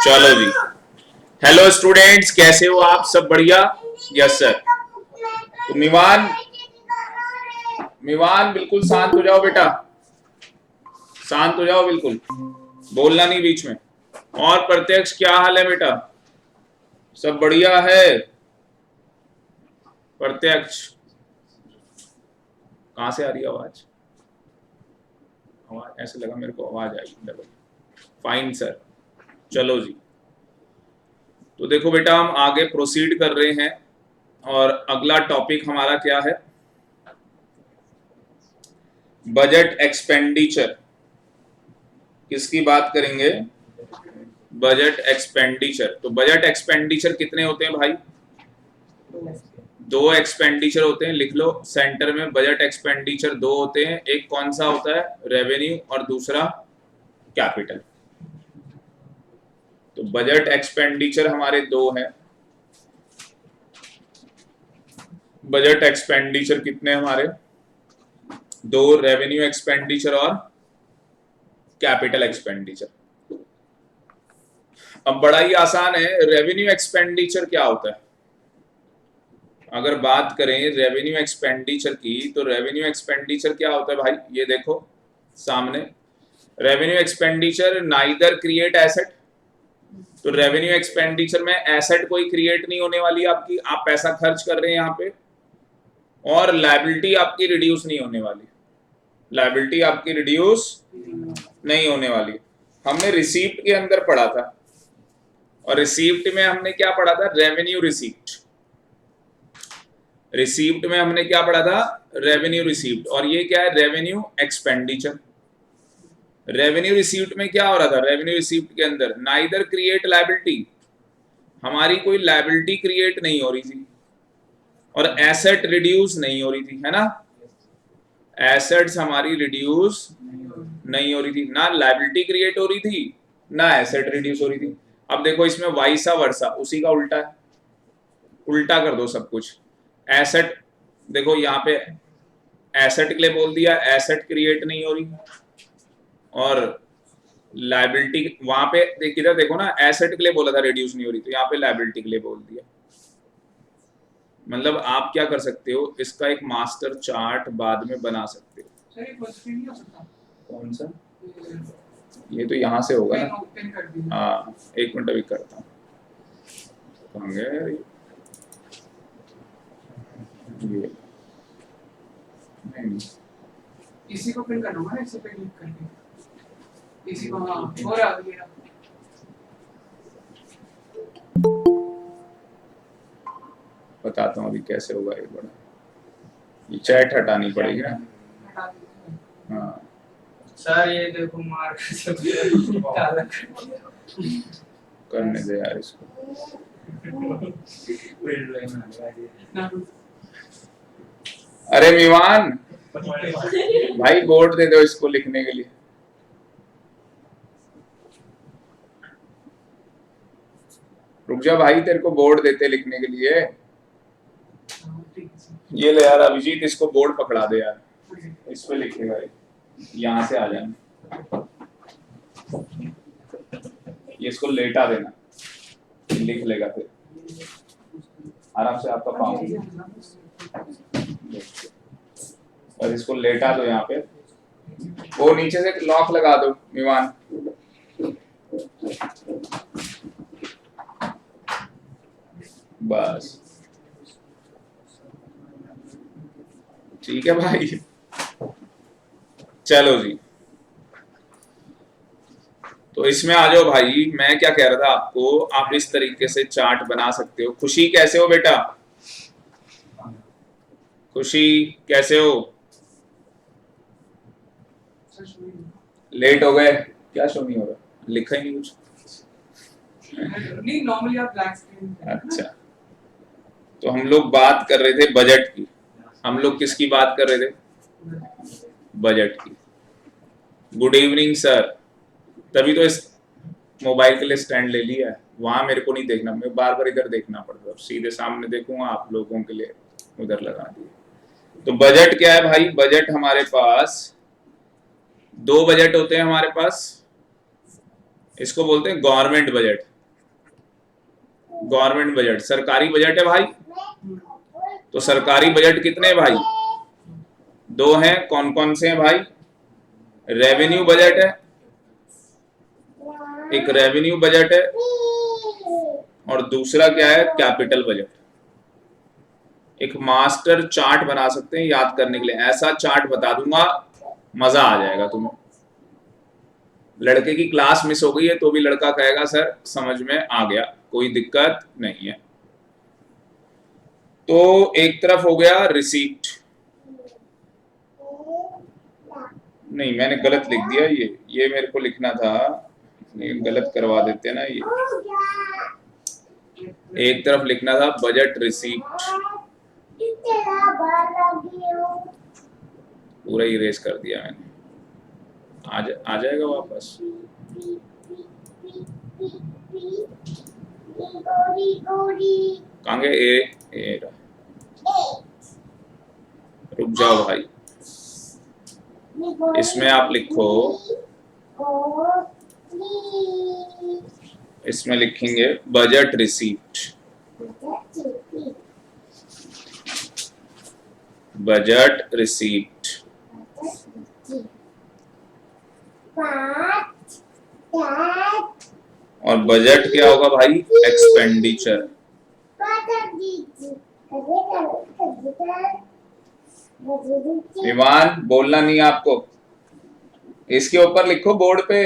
चलो जी। Hello students, कैसे हो आप? सब बढ़िया? Yes sir. तो मिवान, मिवान बिल्कुल शांत हो जाओ बेटा, शांत हो जाओ बिल्कुल, बोलना नहीं बीच में। और प्रत्यक्ष, क्या हाल है बेटा? सब बढ़िया है? प्रत्यक्ष, कहां से आ रही है आवाज? आवाज ऐसे लगा मेरे को आवाज आई डबल। Fine sir. चलो जी, तो देखो बेटा, हम आगे प्रोसीड कर रहे हैं और अगला टॉपिक हमारा क्या है? Budget expenditure. किसकी बात करेंगे? Budget expenditure. तो बजट एक्सपेंडिचर कितने होते हैं भाई? दो एक्सपेंडिचर होते हैं, लिख लो सेंटर में। बजट एक्सपेंडिचर दो होते हैं, एक कौन सा होता है? रेवेन्यू, और दूसरा कैपिटल। तो बजट एक्सपेंडिचर हमारे दो हैं। बजट एक्सपेंडिचर कितने हमारे? दो, रेवेन्यू एक्सपेंडिचर और कैपिटल एक्सपेंडिचर। अब बड़ा ही आसान है, रेवेन्यू एक्सपेंडिचर क्या होता है? अगर बात करें रेवेन्यू एक्सपेंडिचर की, तो रेवेन्यू एक्सपेंडिचर क्या होता है भाई? ये देखो सामने, revenue expenditure neither create asset. तो रेवेन्यू एक्सपेंडिचर में एसेट कोई क्रिएट नहीं होने वाली आपकी, आप पैसा खर्च कर रहे हैं यहाँ पे, और लायबिलिटी आपकी रिड्यूस नहीं होने वाली, लायबिलिटी आपकी रिड्यूस नहीं होने वाली। हमने रिसीप्ट के अंदर पढ़ा था, और रिसीप्ट में हमने क्या पढ़ा था? Revenue receipt. रिसीप्ट में हमने क्या पढ़ा था? Revenue receipt. और ये क्या है? Revenue expenditure. रेवेन्यू रिसीप्ट में क्या हो रहा था? रेवेन्यू रिसीप्ट के अंदर नाइदर क्रिएट लायबिलिटी, हमारी कोई लायबिलिटी क्रिएट नहीं हो रही थी, और एसेट रिड्यूस नहीं हो रही थी, है ना? एसेट्स हमारी रिड्यूस नहीं हो रही थी, ना लायबिलिटी क्रिएट हो रही थी, ना एसेट रिड्यूस हो रही थी। अब देखो इसमें वाइसा वर्सा, उसी का उल्टा है, उल्टा कर दो सब कुछ। एसेट, देखो यहाँ पे एसेट के लिए बोल दिया, एसेट क्रिएट नहीं हो रही, और लायबिलिटी वहां पे किधर देखो ना, एसेट के लिए बोला था रिड्यूस नहीं हो रही, तो यहाँ पे लायबिलिटी के लिए बोल दिया। मतलब आप क्या कर सकते हो, इसका एक मास्टर चार्ट बाद में बना सकते हो। कौन सा? ये तो यहाँ से होगा ना। हाँ, एक मिनट अभी करता हूँ। कहाँ गया ये? नहीं, इसी को प्रिंट करना होगा ना, इसे पे क्लिक करके इसी को। हाँ, हो रहा है मेरा। बताता हूँ अभी कैसे होगा ये बड़ा। ये चैट हटानी पड़ेगी ना। हाँ सर ये देखो मार्क करने दे यार इसको। अरे मिवान भाई, बोर्ड दे दो इसको लिखने के लिए। रुक जा भाई, तेरे को बोर्ड देते लिखने के लिए। ये ले यार अभिजीत, इसको बोर्ड पकड़ा दे यार, इस पे लिखेगा। यहाँ से आ जाना, ये इसको लेटा देना, लिख लेगा फिर आराम से आपका पाँव। और इसको लेटा दो यहाँ पे, वो नीचे से लॉक लगा दो मिवान। बस ठीक है भाई, चलो जी। तो इसमें आ जाओ भाई। मैं क्या कह रहा था आपको, आप इस तरीके से चार्ट बना सकते हो। खुशी कैसे हो बेटा? खुशी कैसे हो? लेट हो गए क्या? शो नहीं हो रहा, लिखा ही नहीं कुछ। नहीं, नॉर्मली आप ब्लैक स्क्रीन। अच्छा, तो हम लोग बात कर रहे थे बजट की। हम लोग किसकी बात कर रहे थे? बजट की। Good evening sir. तभी तो इस मोबाइल के लिए स्टैंड ले लिया है, वहां मेरे को नहीं देखना, मैं बार बार इधर देखना पड़ता है, सीधे सामने देखूंगा आप लोगों के लिए उधर लगा दिए। तो बजट क्या है भाई? बजट हमारे पास दो बजट होते हैं हमारे पास, इसको बोलते हैं गवर्नमेंट बजट। गवर्नमेंट बजट, सरकारी बजट है भाई। तो सरकारी बजट कितने हैं भाई? 2 हैं। कौन कौन से हैं भाई? रेवेन्यू बजट है, एक रेवेन्यू बजट है, और दूसरा क्या है? Capital budget. एक मास्टर चार्ट बना सकते हैं याद करने के लिए, ऐसा चार्ट बता दूंगा मजा आ जाएगा तुम्हें। लड़के की क्लास मिस हो गई है तो भी लड़का कहेगा सर समझ में आ गया, कोई दिक्कत नहीं है। तो एक तरफ हो गया रिसीप्ट, नहीं मैंने गलत लिख दिया, ये मेरे को लिखना था, ये गलत करवा देते हैं ना। ये एक तरफ लिखना था बजट रिसीप्ट, पूरा इरेज कर दिया मैंने। आ जाएगा वापस। कहाँ गए? ए रुक जाओ भाई, इसमें आप लिखो, इसमें लिखेंगे बजट रिसीप्ट, बजट रिसीप्ट। और बजट क्या होगा भाई? एक्सपेंडिचर। ईमान बोलना नहीं आपको, इसके ऊपर लिखो बोर्ड पे,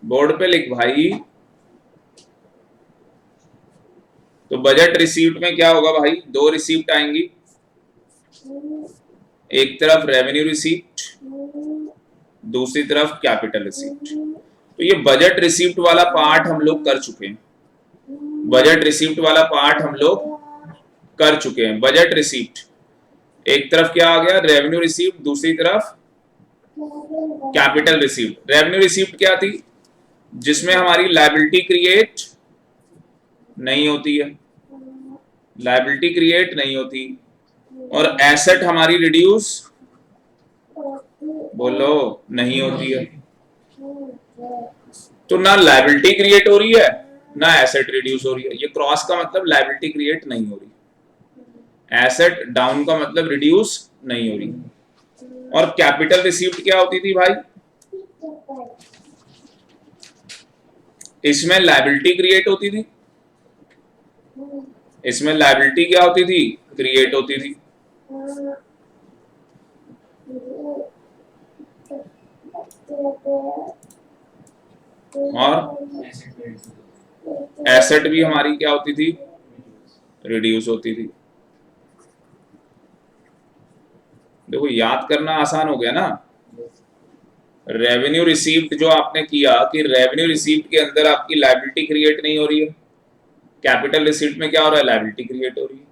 बोर्ड पे लिख भाई। तो बजट रिसीप्ट में क्या होगा भाई? 2 रिसीप्ट आएंगी, एक तरफ रेवेन्यू रिसीप्ट, दूसरी तरफ कैपिटल रिसीप्ट। तो ये बजट रिसीप्ट वाला पार्ट हम लोग कर चुके हैं, बजट रिसीप्ट वाला पार्ट हम लोग कर चुके हैं। बजट रिसीप्ट एक तरफ क्या आ गया? रेवेन्यू रिसीप्ट, दूसरी तरफ कैपिटल रिसीप्ट। रेवेन्यू रिसीप्ट क्या थी? जिसमें हमारी लायबिलिटी क्रिएट नहीं होती है, लायबिलिटी क्रिएट नहीं होती, और एसेट हमारी रिड्यूस, बोलो, नहीं होती है। तो ना लायबिलिटी क्रिएट हो रही है ना एसेट रिड्यूस हो रही है। ये क्रॉस का मतलब लायबिलिटी क्रिएट नहीं हो रही, एसेट डाउन का मतलब रिड्यूस नहीं हो रही। और कैपिटल रिसीप्ट क्या होती थी भाई? इसमें लायबिलिटी क्रिएट होती थी, इसमें लायबिलिटी क्या होती थी? क्रिएट होती थी। और एसेट भी हमारी क्या होती थी? रिड्यूस होती थी। देखो याद करना आसान हो गया ना। रेवेन्यू रिसीप्ट जो आपने किया कि रेवेन्यू रिसीप्ट के अंदर आपकी लायबिलिटी क्रिएट नहीं हो रही है, कैपिटल रिसीप्ट में क्या हो रहा है? लायबिलिटी क्रिएट हो रही है।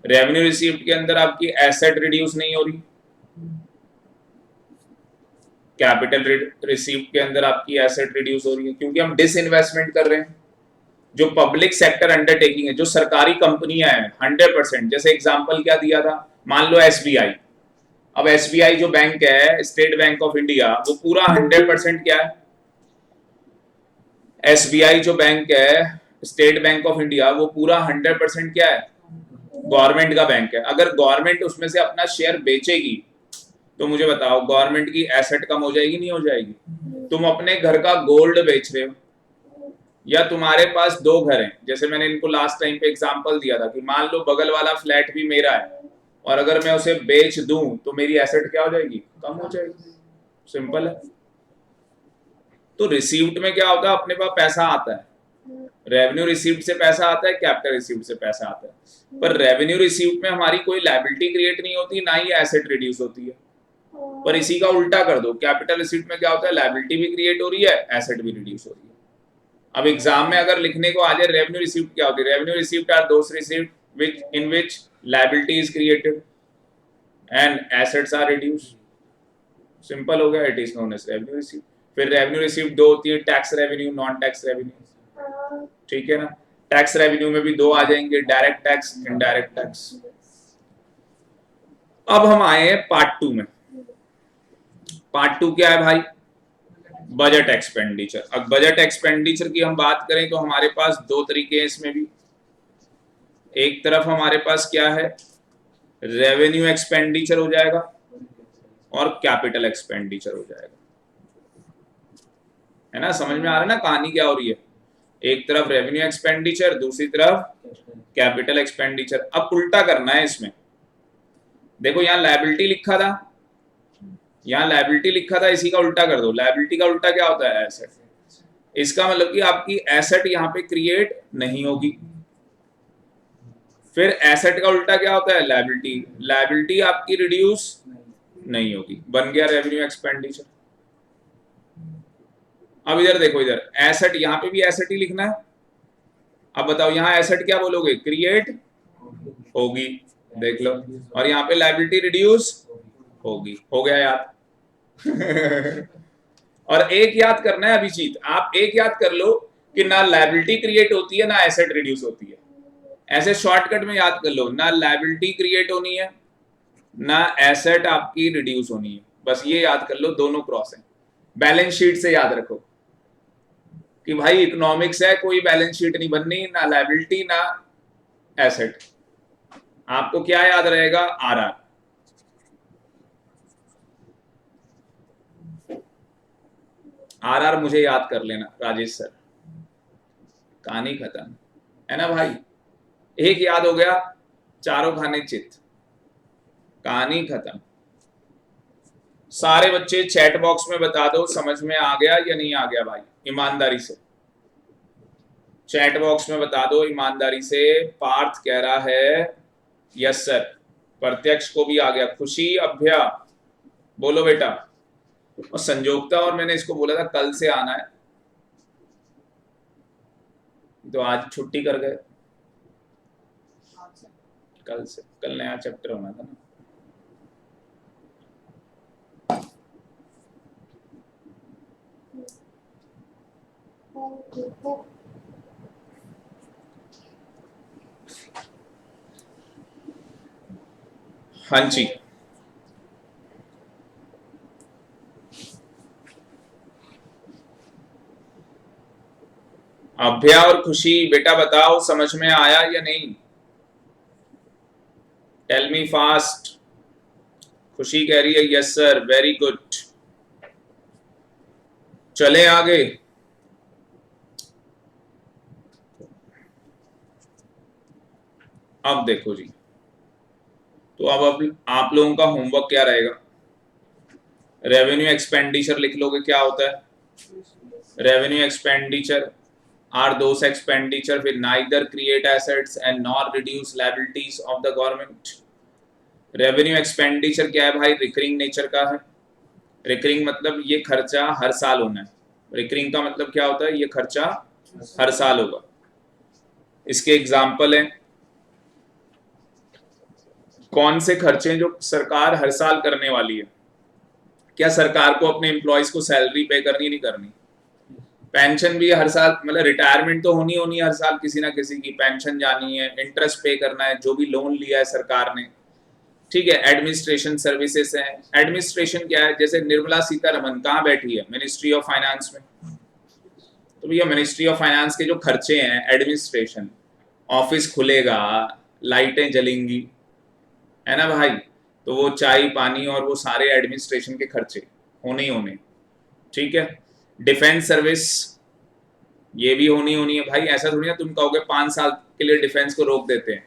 रेवेन्यू रिसीप्ट के अंदर आपकी एसेट रिड्यूस नहीं हो रही, कैपिटल रिसीप्ट के अंदर आपकी एसेट रिड्यूस हो रही है, क्योंकि हम डिसइन्वेस्टमेंट कर रहे हैं। जो पब्लिक सेक्टर अंडरटेकिंग है, जो सरकारी कंपनियां हैं 100%, जैसे एग्जांपल क्या दिया था, मान लो एसबीआई। अब एसबीआई जो बैंक है, स्टेट बैंक ऑफ इंडिया, वो पूरा 100% क्या है? एसबीआई जो बैंक है, स्टेट बैंक ऑफ इंडिया, वो पूरा 100% क्या है? गवर्नमेंट का बैंक है। अगर गवर्नमेंट उसमें से अपना शेयर बेचेगी तो मुझे बताओ गवर्नमेंट की एसेट कम हो जाएगी नहीं हो जाएगी? तुम अपने घर का गोल्ड बेच रहे हो, या तुम्हारे पास 2 घर हैं, जैसे मैंने इनको लास्ट टाइम पे एग्जांपल दिया था कि मान लो बगल वाला फ्लैट भी मेरा है, और अगर मैं उसे बेच दूं तो मेरी एसेट क्या हो जाएगी? कम हो जाएगी। सिंपल है। तो रिसीव्ड में क्या होता है? अपने पास पैसा आता है, रेवेन्यू रिसीव्ड से पैसा आता है, कैपिटल रिसीव्ड से पैसा आता है। पर रेवेन्यू रिसीव्ड में हमारी कोई लायबिलिटी क्रिएट नहीं होती, ना ही एसेट रिड्यूस होती है। पर इसी का उल्टा कर दो, कैपिटल रिसीव्ड में क्या होता है? लायबिलिटी भी क्रिएट हो रही है, एसेट भी रिड्यूस हो रही है। अब एग्जाम में अगर लिखने को आ जाए रेवेन्यू रिसीव्ड क्या होती है? Revenue received are those received which in which liability is created and assets are reduced. Simple हो गया, it is known as revenue received. फिर रेवेन्यू रिसीव्ड 2 होती है, tax revenue, non tax revenue, ठीक है ना। टैक्स रेवेन्यू में भी 2 आ जाएंगे, डायरेक्ट टैक्स, इनडायरेक्ट टैक्स। अब हम आए हैं पार्ट 2 में। पार्ट 2 क्या है भाई? Budget expenditure. अब बजट एक्सपेंडिचर की हम बात करें तो हमारे पास दो तरीके हैं इसमें भी। एक तरफ हमारे पास क्या है, रेवेन्यू एक्सपेंडिचर हो जाएगा और कैपिटल एक्सपेंडिचर हो जाएगा, है ना। समझ में आ रहा है ना कहानी क्या हो रही है। एक तरफ रेवेन्यू एक्सपेंडिचर, दूसरी तरफ कैपिटल एक्सपेंडिचर। अब उल्टा करना है इसमें। देखो यहाँ लायबिलिटी लिखा था, यहाँ लायबिलिटी लिखा था, इसी का उल्टा कर दो। लायबिलिटी का उल्टा क्या होता है, एसेट। इसका मतलब कि आपकी एसेट यहाँ पे क्रिएट नहीं होगी। फिर एसेट का उल्टा क्या होता है, लायबिलिटी। लायबिलिटी आपकी रिड्यूस नहीं होगी, बन गया रेवेन्यू एक्सपेंडिचर। अब इधर देखो, इधर एसेट, यहाँ पे भी एसेट ही लिखना है। अब बताओ यहाँ एसेट क्या बोलोगे, क्रिएट होगी, देख लो। और यहाँ पे लायबिलिटी रिड्यूस होगी, हो गया याद। और एक याद करना है अभिजीत, आप एक याद कर लो कि ना लायबिलिटी क्रिएट होती है ना एसेट रिड्यूस होती है। ऐसे शॉर्टकट में याद कर लो, ना लायबिलिटी क्रिएट होनी है ना एसेट आपकी रिड्यूस होनी है। बस ये याद कर लो, दोनों क्रॉस है। बैलेंस शीट से याद रखो कि भाई इकोनॉमिक्स है, कोई बैलेंस शीट नहीं बननी, ना लायबिलिटी ना एसेट। आपको क्या याद रहेगा, आरआर। आरआर मुझे याद कर लेना राजेश सर, कहानी खत्म, है ना भाई। एक याद हो गया, चारों खाने चित, कहानी खत्म। सारे बच्चे चैट बॉक्स में बता दो समझ में आ गया या नहीं आ गया भाई, ईमानदारी से चैट बॉक्स में बता दो ईमानदारी से। पार्थ कह रहा है यस सर, प्रत्यक्ष को भी आ गया। खुशी, अभ्या, बोलो बेटा। और संजोगता, और मैंने इसको बोला था कल से आना है, तो आज छुट्टी कर गए। कल से, कल नया चैप्टर होना था ना। हाँ जी, अभ्या और खुशी बेटा बताओ समझ में आया या नहीं, टेल मी फास्ट। खुशी कह रही है यस सर, वेरी गुड। चले आगे। अब देखो जी, तो अब आप लोगों का होमवर्क क्या रहेगा, रेवेन्यू एक्सपेंडिचर लिख लोगे। क्या होता है revenue expenditure, are those expenditure will neither create assets and nor reduce liabilities of the government. Revenue expenditure क्या है भाई, रिकरिंग नेचर का है। रिकरिंग मतलब ये खर्चा हर साल होना है। रिकरिंग का मतलब क्या होता है, ये खर्चा हर साल होगा। इसके एग्जाम्पल हैं, कौन से खर्चे जो सरकार हर साल करने वाली है। क्या सरकार को अपने एम्प्लॉयज को सैलरी पे करनी, नहीं करनी। पेंशन भी हर साल, मतलब रिटायरमेंट तो होनी होनी हर साल किसी ना किसी की, पेंशन जानी है, इंटरेस्ट पे करना है जो भी लोन लिया है सरकार ने, ठीक है। एडमिनिस्ट्रेशन सर्विसेज है। एडमिनिस्ट्रेशन क्या है, जैसे निर्मला सीतारमन कहाँ बैठी है, मिनिस्ट्री ऑफ फाइनेंस में। तो भैया मिनिस्ट्री ऑफ फाइनेंस के जो खर्चे हैं, एडमिनिस्ट्रेशन, ऑफिस खुलेगा, लाइटें जलेंगी, है ना भाई, तो वो चाय पानी और वो सारे एडमिनिस्ट्रेशन के खर्चे होने ही होने, ठीक है। डिफेंस सर्विस ये भी होनी होनी है भाई। ऐसा थोड़ी ना तुम कहोगे 5 साल के लिए डिफेंस को रोक देते हैं,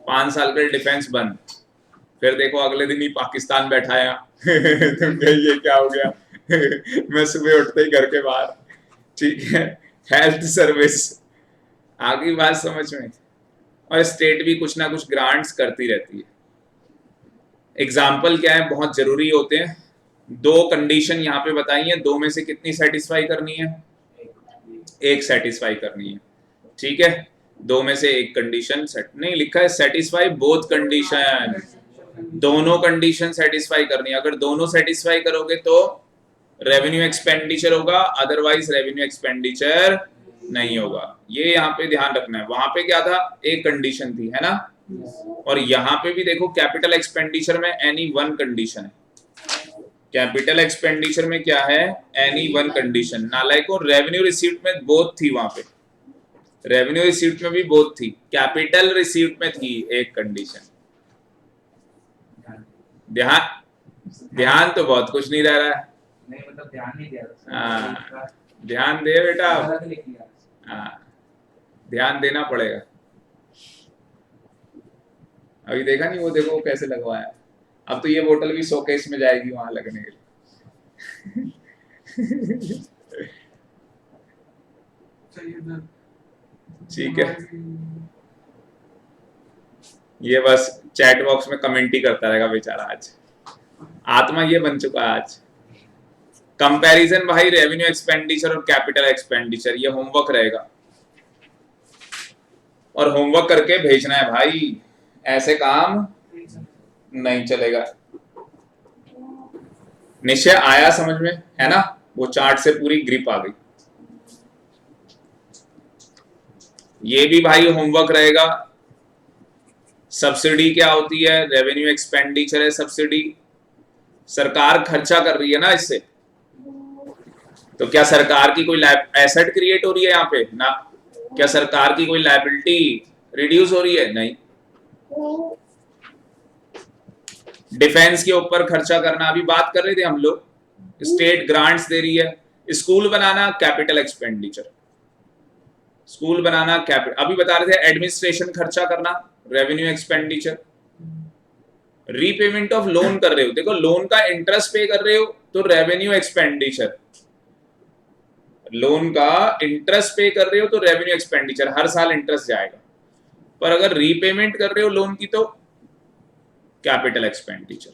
5 साल के लिए डिफेंस बंद, फिर देखो अगले दिन ही पाकिस्तान बैठाया। तुम कहिए ये क्या हो गया। मैं सुबह उठते ही घर के बाहर, ठीक है। हेल्थ सर्विस, आगे बात समझ में। और स्टेट भी कुछ ना कुछ ग्रांट्स करती रहती है। एग्जाम्पल क्या है, बहुत जरूरी होते हैं। 2 कंडीशन यहाँ पे बताई है, 2 में से कितनी सेटिस्फाई करनी है, 1 सेटिस्फाई करनी है, ठीक है। 2 में से 1 कंडीशन सेट नहीं लिखा है, सेटिस्फाई बोथ कंडीशन, दोनों कंडीशन सेटिस्फाई करनी है। अगर दोनों सेटिस्फाई करोगे तो रेवेन्यू एक्सपेंडिचर होगा, अदरवाइज रेवेन्यू एक्सपेंडिचर नहीं होगा। ये यहाँ पे ध्यान रखना है। वहां पे क्या था, एक कंडीशन थी, है ना। और यहाँ पे भी देखो कैपिटल एक्सपेंडिचर में एनी 1 कंडीशन है, कैपिटल एक्सपेंडिचर में क्या है, एनी वन कंडीशन, नालायक और रेवेन्यू रिसीप्ट में बोथ थी, वहां पे रेवेन्यू रिसीप्ट में भी बोथ थी, कैपिटल रिसीप्ट में थी एक कंडीशन। ध्यान ध्यान तो बहुत कुछ नहीं रह रहा है। नहीं मतलब ध्यान नहीं दिया। हाँ, ध्यान दे बेटा, गलत लिख लिया। हाँ ध्यान देना पड़ेगा। अभी देखा नहीं वो, देखो वो कैसे लगवाया। अब तो ये बोतल भी शोकेस में जाएगी वहां लगने के लिए। ठीक है, ये बस चैट बॉक्स में कमेंट ही करता रहेगा बेचारा, आज आत्मा ये बन चुका है आज। कंपैरिजन भाई रेवेन्यू एक्सपेंडिचर और कैपिटल एक्सपेंडिचर, ये होमवर्क रहेगा और होमवर्क करके भेजना है भाई, ऐसे काम नहीं चलेगा। निश्चय आया समझ में, है ना? वो चार्ट से पूरी ग्रिप आ गई। ये भी भाई होमवर्क रहेगा। सब्सिडी क्या होती है, रेवेन्यू एक्सपेंडिचर है सब्सिडी, सरकार खर्चा कर रही है ना इससे, तो क्या सरकार की कोई एसेट क्रिएट हो रही है यहाँ पे ना? क्या सरकार की कोई लायबिलिटी रिड्यूस हो रही है? नहीं। डिफेंस के ऊपर खर्चा करना, अभी बात कर रहे थे हम लोग, स्टेट ग्रांट्स दे रही है। स्कूल बनाना कैपिटल एक्सपेंडिचर, स्कूल बनाना कैपिटल। अभी बता रहे थे एडमिनिस्ट्रेशन खर्चा करना revenue expenditure. Repayment of loan कर रहे हो, देखो लोन का इंटरेस्ट पे कर रहे हो तो रेवेन्यू एक्सपेंडिचर, लोन का इंटरेस्ट पे कर रहे हो तो रेवेन्यू एक्सपेंडिचर, हर साल इंटरेस्ट जाएगा। पर अगर रीपेमेंट कर रहे हो लोन की तो कैपिटल एक्सपेंडिचर।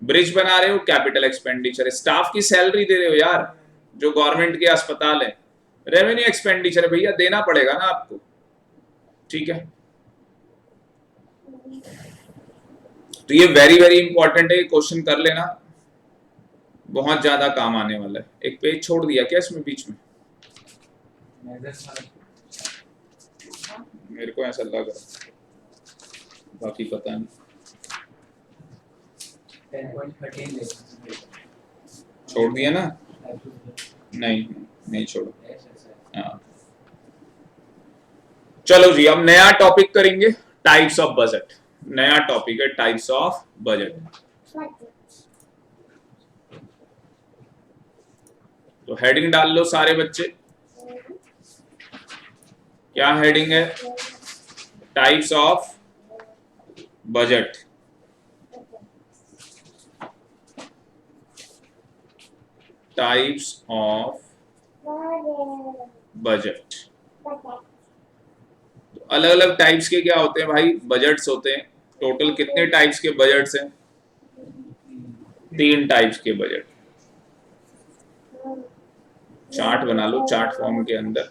ब्रिज बना रहे हो कैपिटल एक्सपेंडिचर। स्टाफ की सैलरी दे रहे हो यार, जो गवर्नमेंट के अस्पताल है, रेवेन्यू एक्सपेंडिचर है भैया, देना पड़ेगा ना आपको। ठीक है, तो ये वेरी वेरी इंपॉर्टेंट है, क्वेश्चन कर लेना, बहुत ज्यादा काम आने वाला है। एक पेज छोड़ दिया क्या इसमें बीच में? मेरे को ऐसा लग रहा, बाकी पता नहीं। 10.13 छोड़ दिया ना? नहीं नहीं छोड़ो। हाँ चलो जी, अब नया टॉपिक करेंगे, टाइप्स ऑफ बजट। नया टॉपिक है टाइप्स ऑफ बजट। तो हेडिंग डाल लो सारे बच्चे। क्या हेडिंग है? Types of budget. Types of budget. अलग अलग टाइप्स के क्या होते हैं भाई? बजट्स होते हैं। टोटल कितने टाइप्स के बजट्स हैं? 3 टाइप्स के बजट। चार्ट बना लो चार्ट फॉर्म के अंदर।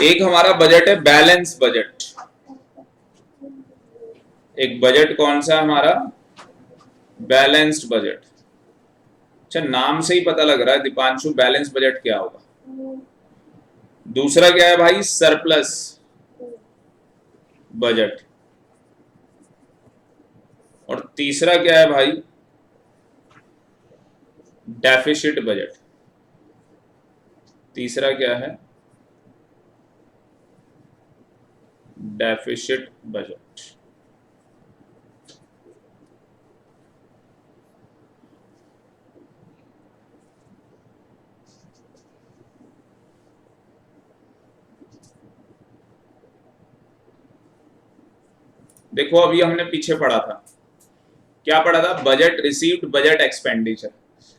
एक हमारा बजट है बैलेंस बजट। एक बजट कौन सा हमारा? Balanced budget. अच्छा, नाम से ही पता लग रहा है दीपांशु, बैलेंस बजट क्या होगा। दूसरा क्या है भाई? Surplus budget. और तीसरा क्या है भाई? Deficit budget. तीसरा क्या है? Deficit budget. देखो अभी हमने पीछे पढ़ा था, क्या पढ़ा था? Budget received, budget expenditure.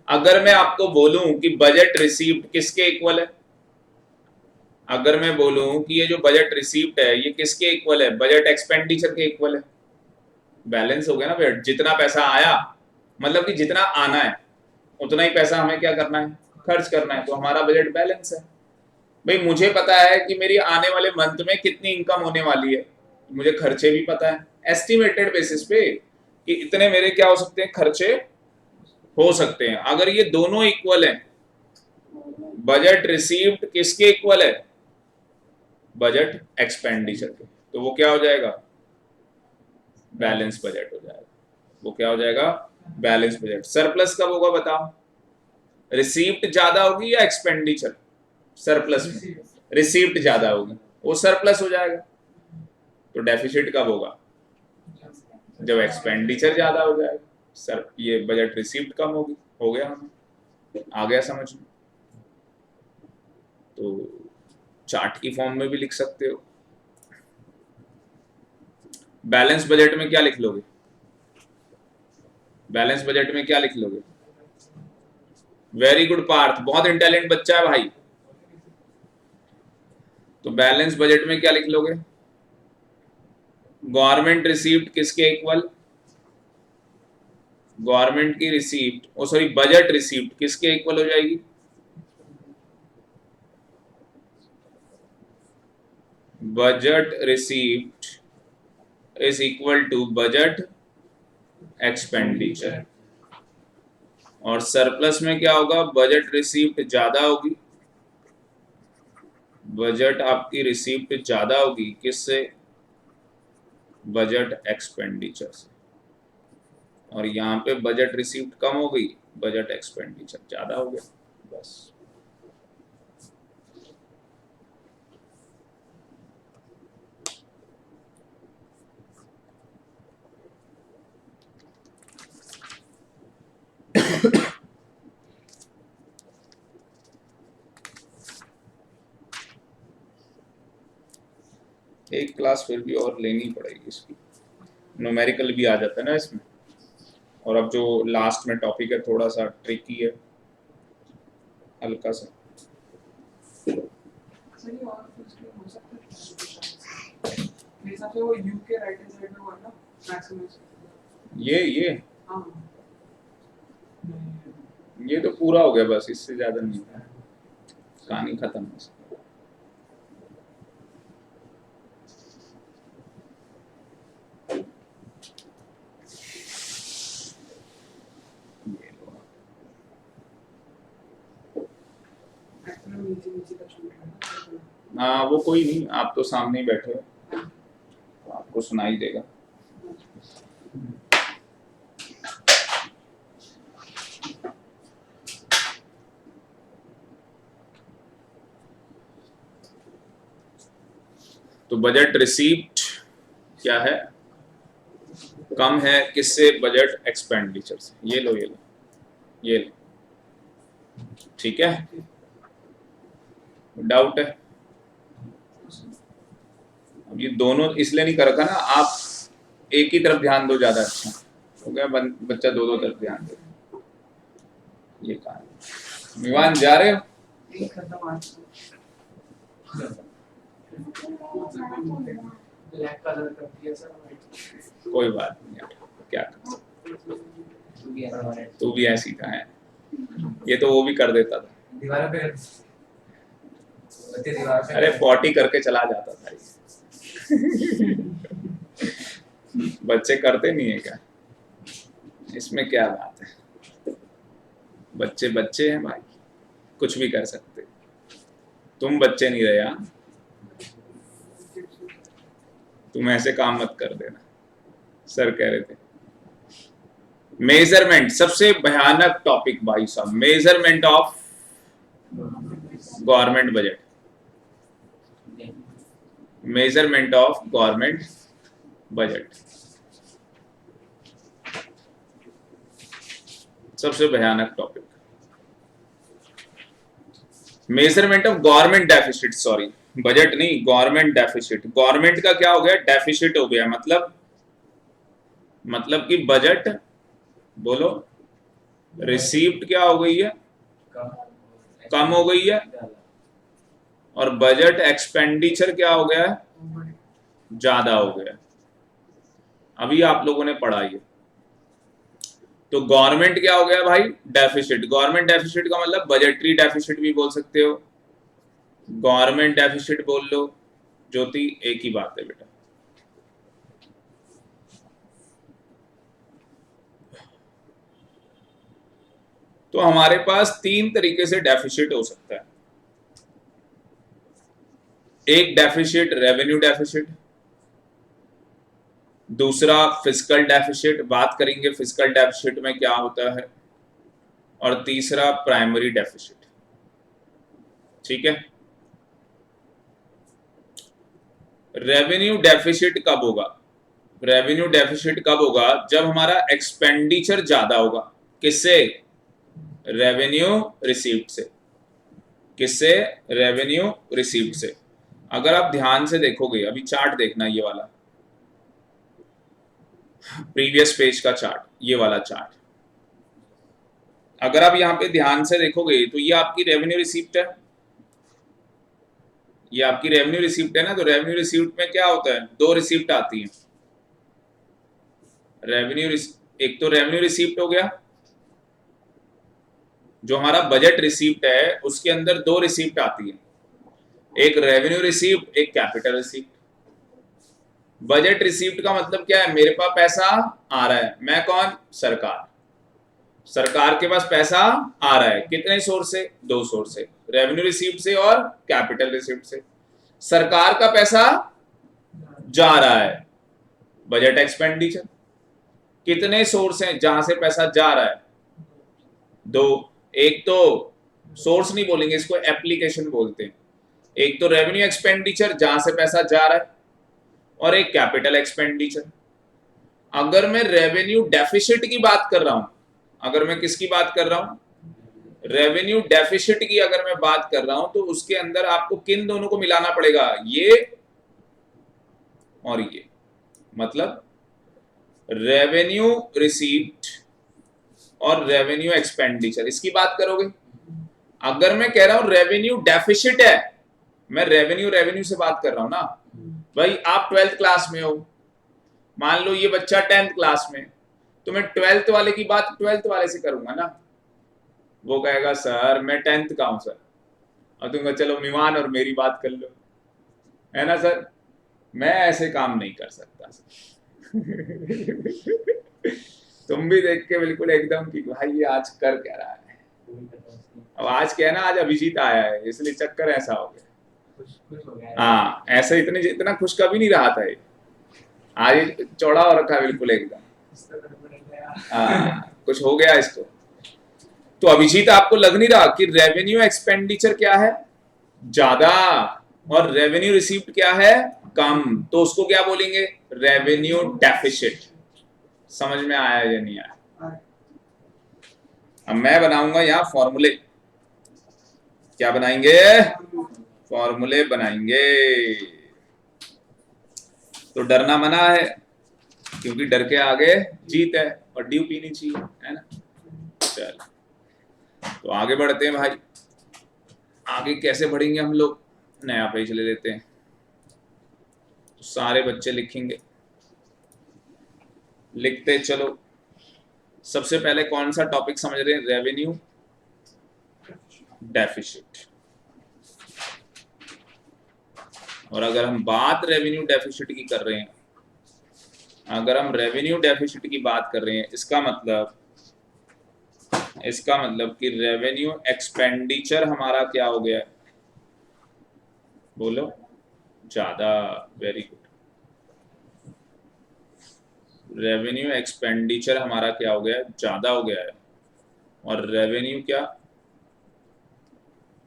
अगर मैं आपको बोलूं कि बजट रिसीव्ड किसके इक्वल है, अगर मैं बोलूं कि ये जो बजट रिसीव्ड है ये किसके इक्वल है? बजट एक्सपेंडिचर के इक्वल है। बैलेंस हो गया ना बजट। जितना पैसा आया, मतलब कि जितना आना है उतना ही पैसा हमें क्या करना है? खर्च करना है। तो हमारा बजट बैलेंस है। भाई मुझे पता है कि मेरी आने वाले मंथ में कितनी इनकम होने वाली है, मुझे खर्चे भी पता है एस्टिमेटेड बेसिस पे कि इतने मेरे क्या हो सकते हैं? खर्चे हो सकते हैं। अगर ये दोनों इक्वल है, बजट रिसीव्ड किसके इक्वल है? बजट एक्सपेंडिचर के, तो वो क्या हो जाएगा? बैलेंस बजट हो जाएगा। वो क्या हो जाएगा, बैलेंस बजट। सरप्लस कब होगा बताओ, रिसीप्ट ज्यादा होगी या एक्सपेंडिचर, सरप्लस में रिसीप्ट ज्यादा होगी, वो सरप्लस हो जाएगा। तो डेफिसिट कब होगा, जब एक्सपेंडिचर ज्यादा हो जाएगा, सर ये बजट रिसीप्ट कम होगी। हो गया, हमें आ गया समझ में। तो चार्ट की फॉर्म में भी लिख सकते हो। बैलेंस बजट में क्या लिख लोगे, बैलेंस बजट में क्या लिख लोगे, वेरी गुड पार्थ, बहुत इंटेलिजेंट बच्चा है भाई। तो बैलेंस बजट में क्या लिख लोगे, गवर्नमेंट रिसीप्ट किसके इक्वल, गवर्नमेंट की receipt, oh sorry budget receipt किसके इक्वल हो जाएगी, budget receipt is equal to budget expenditure. और सरप्लस में क्या होगा, बजट रिसीप्ट ज्यादा होगी, बजट आपकी रिसीप्ट ज्यादा होगी किससे, बजट एक्सपेंडिचर से। और यहाँ पे बजट रिसीप्ट कम हो गई, बजट एक्सपेंडिचर ज्यादा हो गया, बस। एक क्लास फिर भी और लेनी पड़ेगी इसकी, न्यूमेरिकल भी आ जाता है ना इसमें। और अब जो लास्ट में टॉपिक है थोड़ा सा ट्रिकी है, हल्का सा। सही, और कुछ भी हो सकता है मेरे हिसाब से, वो यूके राइट हैंड साइड में हुआ ना मैक्सिमम। ये हाँ, ये तो पूरा हो गया बस, इससे ज्यादा नहीं है, कहानी खत्म है। मैक्सिमम नीचे नीचे का छूट है। हाँ वो कोई नहीं, आप तो सामने ही बैठे हो, आपको सुनाई देगा। तो बजट रिसीप्ट क्या है, कम है किससे, बजट एक्सपेंडिचर से। ये लो ये लो ये लो, ठीक है, डाउट है। अब ये दोनों इसलिए नहीं कर रखा ना, आप एक ही तरफ ध्यान दो ज्यादा अच्छा हो गया, बच्चा दो दो तरफ ध्यान दे। ये कहा विवान जा रहे हो, एक खत्म आज ब्लैक कलर कर दिया सर, वाइट। कोई बात नहीं यार, क्या कर, तू भी ऐसी का है, ये तो वो भी कर देता था, दीवार पे बच्चे दीवार पे अरे 40 करके चला जाता था बच्चे करते नहीं है क्या, इसमें क्या बात है, बच्चे बच्चे हैं भाई, कुछ भी कर सकते। तुम बच्चे नहीं रहे, हाँ तुम ऐसे काम मत कर देना, सर कह रहे थे। मेजरमेंट सबसे भयानक टॉपिक भाई साहब, measurement of government budget, measurement of government budget सबसे भयानक topic. Measurement of government deficit, sorry budget नहीं, गवर्नमेंट डेफिसिट। गवर्नमेंट का क्या हो गया, डेफिसिट हो गया, मतलब कि बजट, बोलो, रिसीप्ट क्या हो गई है, कम हो गई है, और बजट एक्सपेंडिचर क्या हो गया है, ज्यादा हो गया। अभी आप लोगों ने पढ़ा ये। तो गवर्नमेंट क्या हो गया भाई, डेफिसिट। गवर्नमेंट डेफिसिट का मतलब बजटरी डेफिसिट भी बोल सकते हो, गवर्नमेंट डेफिसिट बोल लो, ज्योति एक ही बात है बेटा। तो हमारे पास 3 तरीके से डेफिसिट हो सकता है। एक डेफिसिट रेवेन्यू डेफिसिट, दूसरा फिजिकल डेफिसिट, बात करेंगे फिजिकल डेफिसिट में क्या होता है, और तीसरा प्राइमरी डेफिसिट। ठीक है, रेवेन्यू डेफिसिट कब होगा? रेवेन्यू डेफिसिट कब होगा? जब हमारा एक्सपेंडिचर ज्यादा होगा। किससे? रेवेन्यू रिसीव्ड से। किससे? रेवेन्यू रिसीव्ड से। अगर आप ध्यान से देखोगे, अभी चार्ट देखना, ये वाला प्रीवियस पेज का चार्ट, ये वाला चार्ट, अगर आप यहाँ पे ध्यान से देखोगे तो ये आपकी रेवेन्यू रिसीप्ट है, ये आपकी रेवेन्यू रिसीप्ट है ना। तो रेवेन्यू रिसीप्ट में क्या होता है? दो रिसीप्ट आती है। एक तो रेवेन्यू रिसीप्ट हो गया, जो हमारा बजट रिसीप्ट है उसके अंदर दो रिसीप्ट आती है, एक रेवेन्यू रिसीप्ट, एक कैपिटल रिसीप्ट। बजट रिसीप्ट का मतलब क्या है? मेरे पास पैसा आ रहा है, मैं कौन? सरकार। सरकार के पास पैसा आ रहा है, कितने सोर्स से? दो सोर्स से, रेवेन्यू रिसीप्ट से और कैपिटल रिसीप्ट से। सरकार का पैसा जा रहा है, बजट एक्सपेंडिचर। कितने सोर्स हैं जहां से पैसा जा रहा है? दो। एक तो सोर्स नहीं बोलेंगे इसको, एप्लीकेशन बोलते हैं। एक तो रेवेन्यू एक्सपेंडिचर जहां से पैसा जा रहा है, और एक कैपिटल एक्सपेंडिचर। अगर मैं रेवेन्यू डेफिसिट की बात कर रहा हूं, अगर मैं किसकी बात कर रहा हूं? रेवेन्यू डेफिसिट की अगर मैं बात कर रहा हूं, तो उसके अंदर आपको किन दोनों को मिलाना पड़ेगा? ये और ये। मतलब रेवेन्यू रिसीप्ट और रेवेन्यू एक्सपेंडिचर, इसकी बात करोगे। अगर मैं कह रहा हूं रेवेन्यू डेफिसिट है, मैं रेवेन्यू रेवेन्यू से बात कर रहा हूं ना भाई। आप 12th क्लास में हो, मान लो ये बच्चा 10th क्लास में, तो मैं 12th वाले की बात 12th वाले से करूंगा ना। वो कहेगा सर मैं 10th का हूं सर, और तुम कहो चलो मिवान और मेरी बात कर लो, है ना सर। मैं ऐसे काम नहीं कर सकता तुम भी देख के बिल्कुल एकदम कि भाई ये आज कर क्या रहा है। अब आज क्या है ना, आज अभिजीत आया है इसलिए चक्कर ऐसा हो गया। हाँ, ऐसे इतना खुश कभी नहीं रहा था ये, आज ये चौड़ा हो रखा है बिल्कुल एकदम। हाँ, कुछ हो गया इसको। तो अभिजीत आपको लग नहीं रहा कि रेवेन्यू एक्सपेंडिचर क्या है? ज्यादा, और रेवेन्यू रिसीव्ड क्या है? कम। तो उसको क्या बोलेंगे? Revenue deficit. समझ में आया या नहीं आया? अब मैं बनाऊंगा यहाँ फॉर्मूले। क्या बनाएंगे? फॉर्मूले बनाएंगे। तो डरना मना है, क्योंकि डर के आगे जीत है, और ड्यू पीनी चाहिए, है ना। चल, तो आगे बढ़ते हैं भाई। आगे कैसे बढ़ेंगे हम लोग? नया पेज ले लेते हैं, तो सारे बच्चे लिखेंगे। लिखते चलो। सबसे पहले कौन सा टॉपिक समझ रहे हैं? Revenue deficit. और अगर हम बात रेवेन्यू डेफिसिट की कर रहे हैं, अगर हम रेवेन्यू डेफिसिट की बात कर रहे हैं, इसका मतलब कि रेवेन्यू एक्सपेंडिचर हमारा क्या हो गया? बोलो। ज्यादा। Very good. रेवेन्यू एक्सपेंडिचर हमारा क्या हो गया? ज्यादा हो गया है। और रेवेन्यू क्या?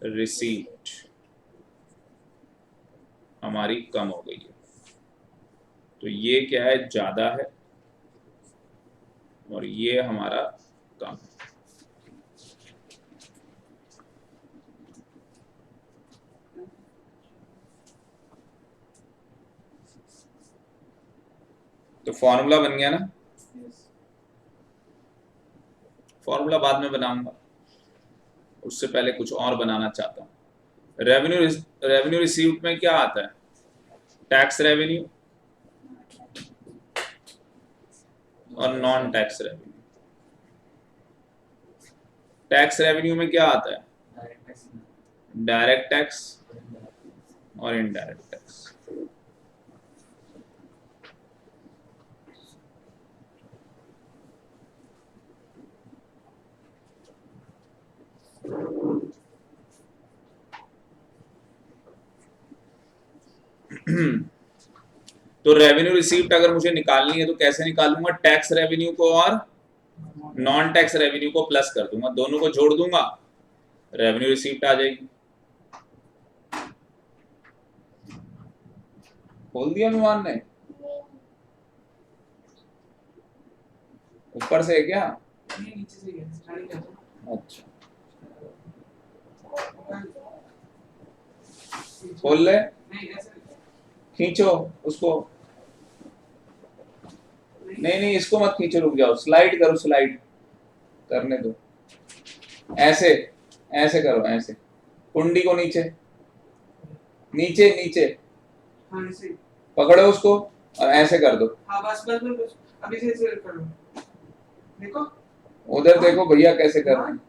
रिसीट हमारी कम हो गई है। तो ये क्या है? ज्यादा है, और ये हमारा कम। तो फॉर्मूला बन गया ना। फॉर्मूला बाद में बनाऊंगा, उससे पहले कुछ और बनाना चाहता हूं। रेवेन्यू रिसीव्ड में क्या आता है? टैक्स रेवेन्यू और non tax revenue. Tax revenue में क्या आता है? डायरेक्ट टैक्स और इनडायरेक्ट टैक्स। तो रेवेन्यू रिसीव्ड अगर मुझे निकालनी है तो कैसे निकालूंगा, टैक्स रेवेन्यू को और नॉन टैक्स रेवेन्यू को प्लस कर दूंगा, दोनों को जोड़ दूंगा, रेवेन्यू रिसीव्ड आ जाएगी। खोल दिया मेहमान ने, ऊपर से है क्या? नहीं नीचे से है स्टार्टिंग करता अच्छा खोल ले, नहीं ऐसे खींचो उसको, नहीं नहीं इसको मत खींचो, रुक जाओ, स्लाइड करो, स्लाइड करने दो, ऐसे ऐसे करो, ऐसे कुंडी को नीचे नीचे नीचे हाँ ऐसे पकड़ो उसको और ऐसे कर दो, हाँ बस बस बस बस अभी से ऐसे कर लो देखो उधर देखो भैया कैसे कर रहे हैं।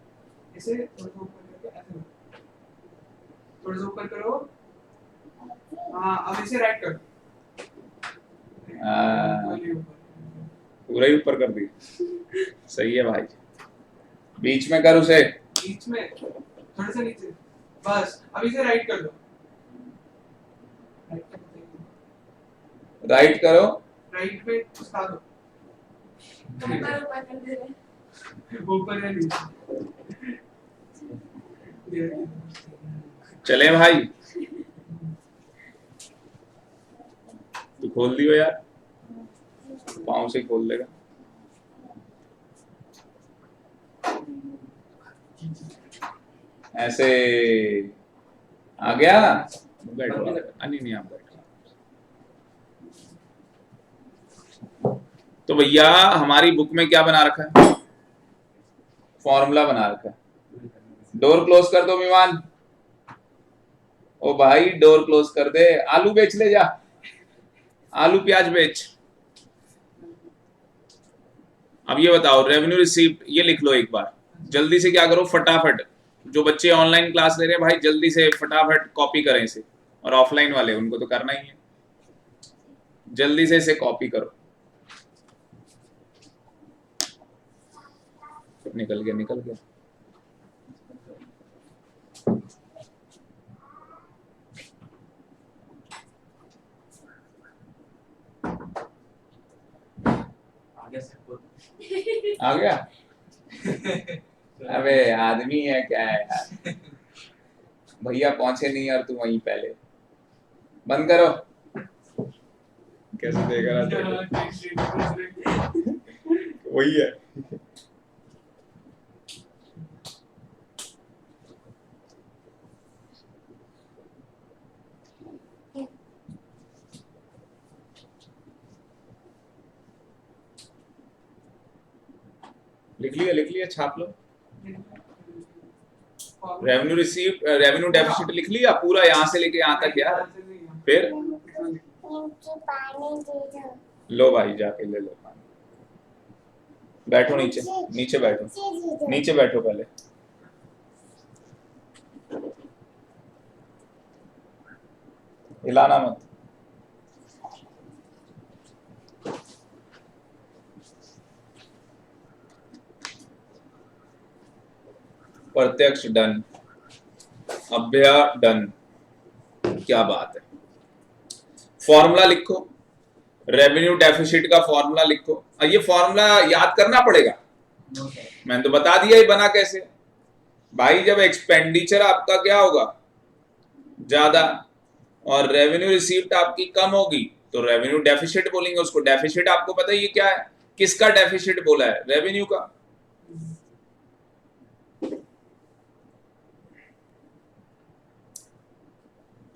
ऐसे थोड़ा सा ऊपर करके ऐसे थोड़ा सा ऊपर करो हाँ अब इसे राइट कर पूरा ही ऊपर कर दी, सही है भाई, बीच में कर उसे, बीच में थोड़ा सा नीचे बस अब इसे राइट कर दो राइट करो, राइट पे घुसा दो ऊपर या नीचे चले भाई, तू खोल दियो यार, पाँव से खोल देगा। ऐसे आ गया, बैठो, नहीं आप बैठो। तो भैया हमारी बुक में क्या बना रखा है, फॉर्मूला बना रखा है, डोर क्लोज कर दो विमान, ओ भाई डोर क्लोज कर दे, आलू बेच ले जा, आलू प्याज बेच। अब ये बताओ रेवेन्यू रिसीप्ट, ये लिख लो एक बार जल्दी से, क्या करो फटाफट, जो बच्चे ऑनलाइन क्लास ले रहे हैं भाई जल्दी से फटाफट कॉपी करें इसे, और ऑफलाइन वाले उनको तो करना ही है, जल्दी से इसे कॉपी करो। निकल गया निकल गया, आ गया। अबे आदमी है क्या है यार, भैया पहुंचे नहीं यार, तू वहीं पहले बंद करो, कैसे देख रहा था वही है। लिख लिया छाप लो, रेवेन्यू रिसीव, रेवेन्यू डेफिसिट लिख लिया पूरा यहाँ से लेके यहाँ तक यार, फिर लो भाई जाके ले लो पानी, बैठो नीचे, नीचे बैठो, नीचे बैठो पहले, हिलाना मत। प्रत्यक्ष डन, अभ्या डन, क्या बात है। फॉर्मूला लिखो, रेवेन्यू डेफिसिट का फॉर्मूला लिखो, ये फॉर्मूला याद करना पड़ेगा, मैंने तो बता दिया ही बना कैसे भाई। जब एक्सपेंडिचर आपका क्या होगा ज्यादा और रेवेन्यू रिसीव्ड आपकी कम होगी तो रेवेन्यू डेफिसिट बोलेंगे उसको। डेफिसिट आपको पता है ये क्या है, किसका डेफिसिट बोला है, रेवेन्यू का।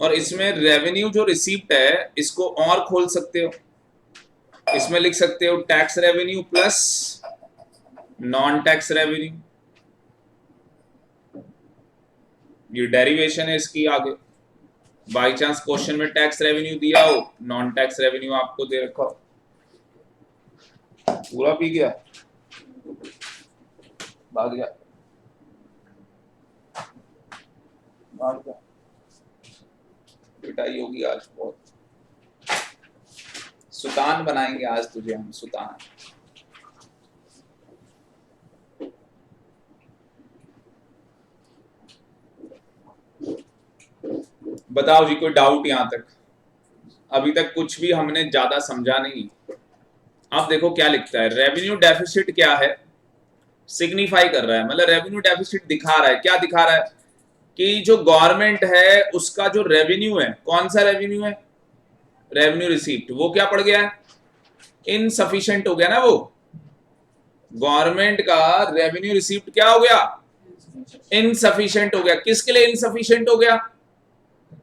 और इसमें रेवेन्यू जो रिसीव्ड है इसको और खोल सकते हो, इसमें लिख सकते हो tax revenue plus non tax revenue, ये डेरिवेशन है इसकी आगे। बाई चांस क्वेश्चन में टैक्स रेवेन्यू दिया हो, नॉन टैक्स रेवेन्यू आपको दे रखा हो। पूरा पी गया, भाग गया, भाग गया, पिटाई होगी आज बहुत, सुतान बनाएंगे आज तुझे हम, सुतान। बताओ जी कोई डाउट यहां तक, अभी तक कुछ भी हमने ज्यादा समझा नहीं। अब देखो क्या लिखता है, रेवेन्यू डेफिसिट क्या है, सिग्निफाई कर रहा है, मतलब रेवेन्यू डेफिसिट दिखा रहा है, क्या दिखा रहा है कि जो गवर्नमेंट है उसका जो रेवेन्यू है, कौन सा रेवेन्यू है, रेवेन्यू रिसीप्ट, वो क्या पड़ गया है, इनसफिशिएंट हो गया ना। वो गवर्नमेंट का रेवेन्यू रिसीप्ट क्या हो गया, इनसफिशिएंट हो गया। किसके लिए इनसफिशिएंट हो गया,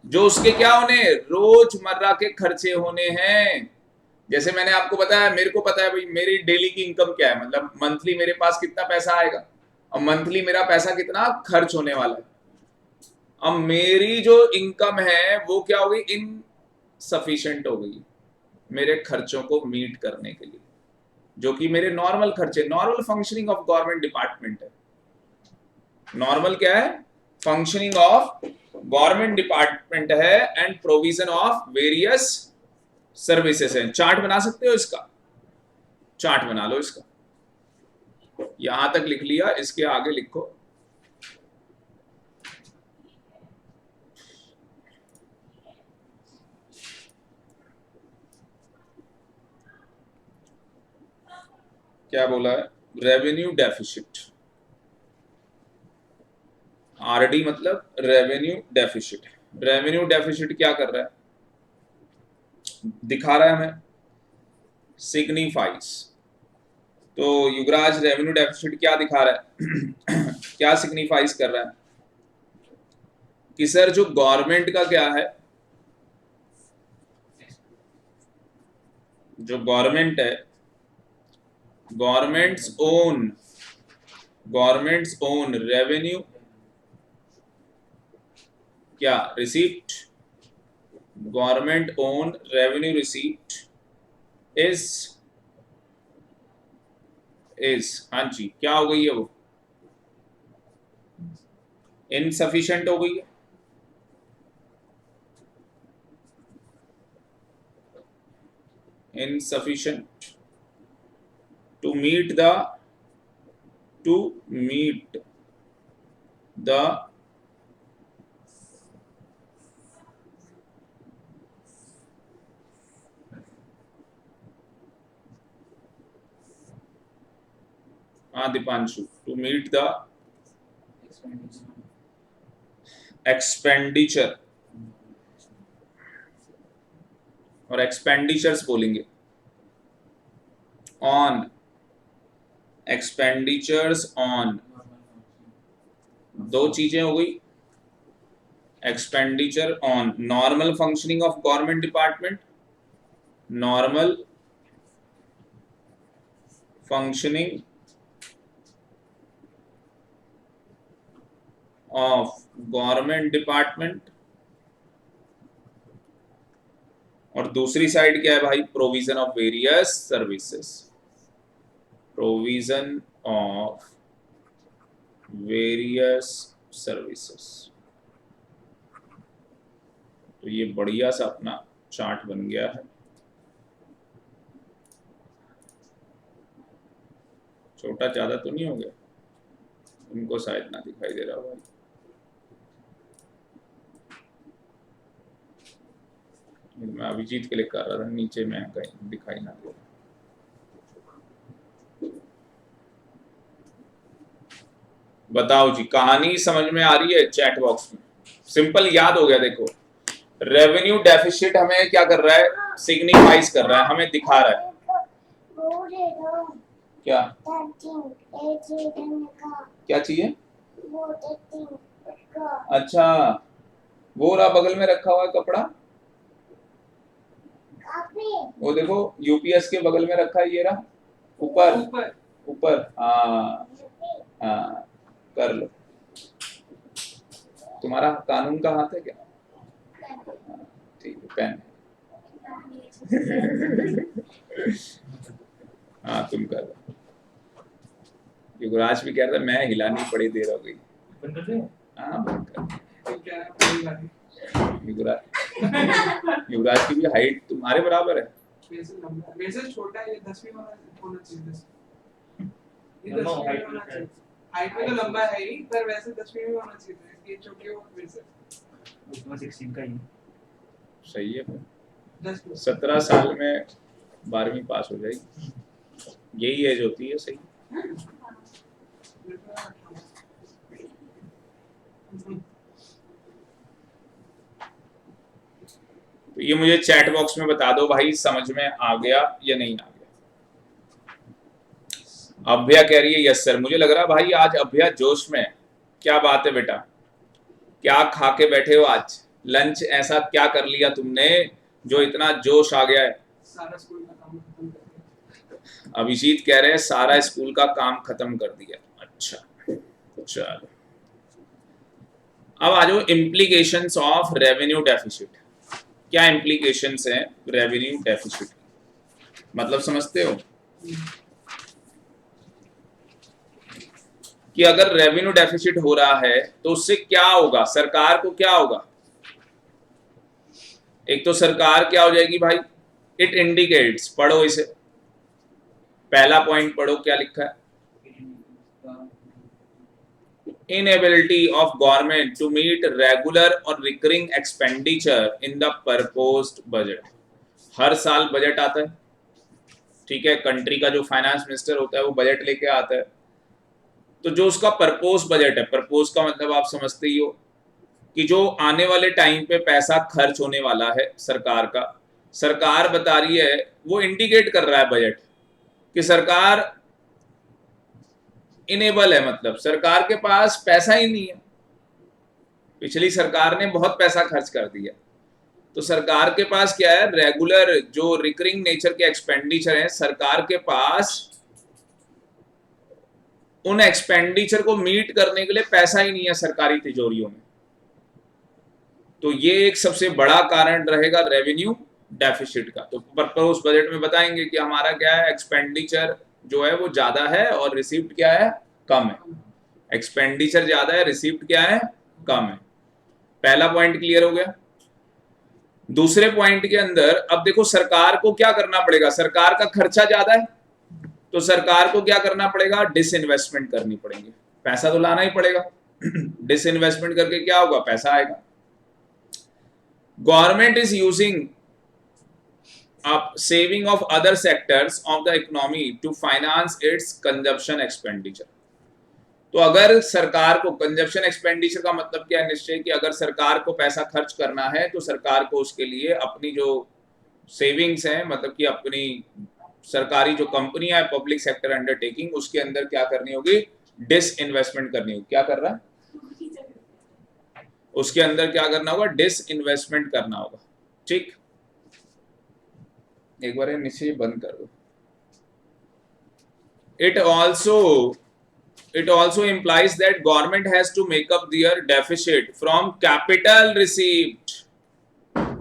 जो उसके क्या होने, रोजमर्रा के खर्चे होने हैं। जैसे मैंने आपको बताया, मेरे को पता है भाई मेरी डेली की इनकम क्या है, मतलब मंथली मेरे पास कितना पैसा आएगा, और मंथली मेरा पैसा कितना खर्च होने वाला है। अब मेरी जो इनकम है वो क्या हो गई, इनसफिशिएंट हो गई मेरे खर्चों को मीट करने के लिए, जो कि मेरे नॉर्मल खर्चे, normal functioning of government department है। नॉर्मल क्या है, फंक्शनिंग ऑफ गवर्नमेंट डिपार्टमेंट है, and provision of various services है। चार्ट बना सकते हो इसका, चार्ट बना लो इसका, यहां तक लिख लिया, इसके आगे लिखो। क्या बोला है, रेवेन्यू डेफिसिट, आरडी मतलब रेवेन्यू डेफिसिट। रेवेन्यू डेफिसिट क्या कर रहा है, दिखा रहा है हमें, सिग्निफाइज। तो युवराज रेवेन्यू डेफिसिट क्या दिखा रहा है क्या सिग्निफाइज कर रहा है कि सर जो गवर्नमेंट का क्या है, जो गवर्नमेंट है, गवर्नमेंट्स ओन रेवेन्यू क्या, receipt, government own revenue receipt is हाँ जी, क्या हो गई है वो, इनसफिशिएंट हो गई है। insufficient to meet the Deepanshu, to meet the expenditure, और एक्सपेंडिचर्स बोलेंगे, ऑन एक्सपेंडिचर्स ऑन, दो चीजें हो गई, expenditure on normal functioning of government department, normal functioning of government department, और दूसरी साइड क्या है भाई, provision of various services, provision of various services. तो ये बढ़िया सा अपना चार्ट बन गया है। छोटा ज्यादा तो नहीं हो गया, उनको शायद ना दिखाई दे रहा भाई, मैं अभिजीत के लिए कर रहा था, नीचे में कहीं दिखाई ना दे। बताओ जी, कहानी समझ में आ रही है, चैट बॉक्स में सिंपल याद हो गया। देखो रेवेन्यू डेफिसिट हमें क्या कर रहा है, सिग्निफाइज कर रहा है, हमें दिखा रहा है क्या, क्या चाहिए, अच्छा वो रहा बगल में रखा हुआ है कपड़ा, वो देखो यूपीएस के बगल में रखा है, ये रहा ऊपर ऊपर, हाँ हाँ कर लो। तुम्हारा कानून का हाथ है क्या, ठीक है, पेन हाँ तुम कर लो। युवराज भी कह रहा था मैं हिलानी पड़ी, देर हो गई। हाँ बंद कर। युवराज की भी हाइट तुम्हारे बराबर है, वैसे छोटा है, ये 10वीं होना चाहिए, ये 10वीं में होना चाहिए। हाइट में तो लंबा है ही, पर वैसे 10वीं में होना चाहिए, ये छोटे हो वैसे। उसमें 16 का ही सही है। 10 17 साल में 12वीं पास हो जाएगी, यही एज होती है सही। तो ये मुझे चैट बॉक्स में बता दो भाई, समझ में आ गया या नहीं आ गया। अभ्या कह रही है यस सर। मुझे लग रहा भाई आज अभ्या जोश में। क्या बात है बेटा, क्या खा के बैठे हो आज? लंच ऐसा क्या कर लिया तुमने जो इतना जोश आ गया है? सारा स्कूल का काम खत्म कर दिया। अभिजीत कह रहे हैं सारा स्कूल का काम खत्म कर दिया। अच्छा चलो, अब आ जाओ इम्प्लीकेशंस ऑफ रेवेन्यू डेफिसिट। क्या इम्प्लीकेशंस हैं रेवेन्यू डेफिसिट? मतलब समझते हो कि अगर रेवेन्यू डेफिसिट हो रहा है तो उससे क्या होगा, सरकार को क्या होगा? एक तो सरकार क्या हो जाएगी भाई, इट इंडिकेट्स, पढ़ो इसे, पहला पॉइंट पढ़ो क्या लिखा है। Inability of government to meet regular और recurring expenditure in the proposed budget. हर साल बजट आता है, ठीक है, कंट्री का जो फाइनेंस मिनिस्टर होता है वो बजट लेके आता है। तो जो उसका प्रपोज बजट है, प्रपोज का मतलब आप समझते ही हो कि जो आने वाले टाइम पे पैसा खर्च होने वाला है सरकार का, सरकार बता रही है, वो इंडिकेट कर रहा है बजट कि सरकार इनेबल है, मतलब सरकार के पास पैसा ही नहीं है। पिछली सरकार ने बहुत पैसा खर्च कर दिया, तो सरकार के पास क्या है, रेगुलर जो रिकरिंग नेचर के एक्सपेंडिचर है, सरकार के पास उन एक्सपेंडिचर को मीट करने के लिए पैसा ही नहीं है सरकारी तिजोरियों में। तो ये एक सबसे बड़ा कारण रहेगा रेवेन्यू डेफिसिट का। तो प्रपोज बजट में बताएंगे कि हमारा क्या है, एक्सपेंडिचर जो है वो ज्यादा है और रिसीव्ड क्या है, कम है। एक्सपेंडिचर ज्यादा है, रिसीव्ड क्या है, कम है। पहला पॉइंट क्लियर हो गया। दूसरे पॉइंट के अंदर अब देखो सरकार को क्या करना पड़ेगा, सरकार का खर्चा ज्यादा है तो सरकार को क्या करना पड़ेगा, डिसइन्वेस्टमेंट करनी पड़ेगी, पैसा तो लाना ही पड़ेगा। डिसइन्वेस्टमेंट करके क्या होगा, पैसा आएगा। Government is using up saving of other sectors of the economy to finance its consumption expenditure। तो अगर सरकार को कंजप्शन एक्सपेंडिचर का मतलब क्या है, निश्चय कि अगर सरकार को पैसा खर्च करना है तो सरकार को उसके लिए अपनी जो सेविंग्स हैं, मतलब कि अपनी सरकारी जो कंपनियां है, पब्लिक सेक्टर अंडरटेकिंग, उसके अंदर क्या करनी होगी, डिस इन्वेस्टमेंट करनी होगी। क्या कर रहा है, उसके अंदर क्या करना होगा, डिस इन्वेस्टमेंट करना होगा। ठीक, एक बार नीचे बंद कर दो। It also implies that government has to make up their deficit from capital received।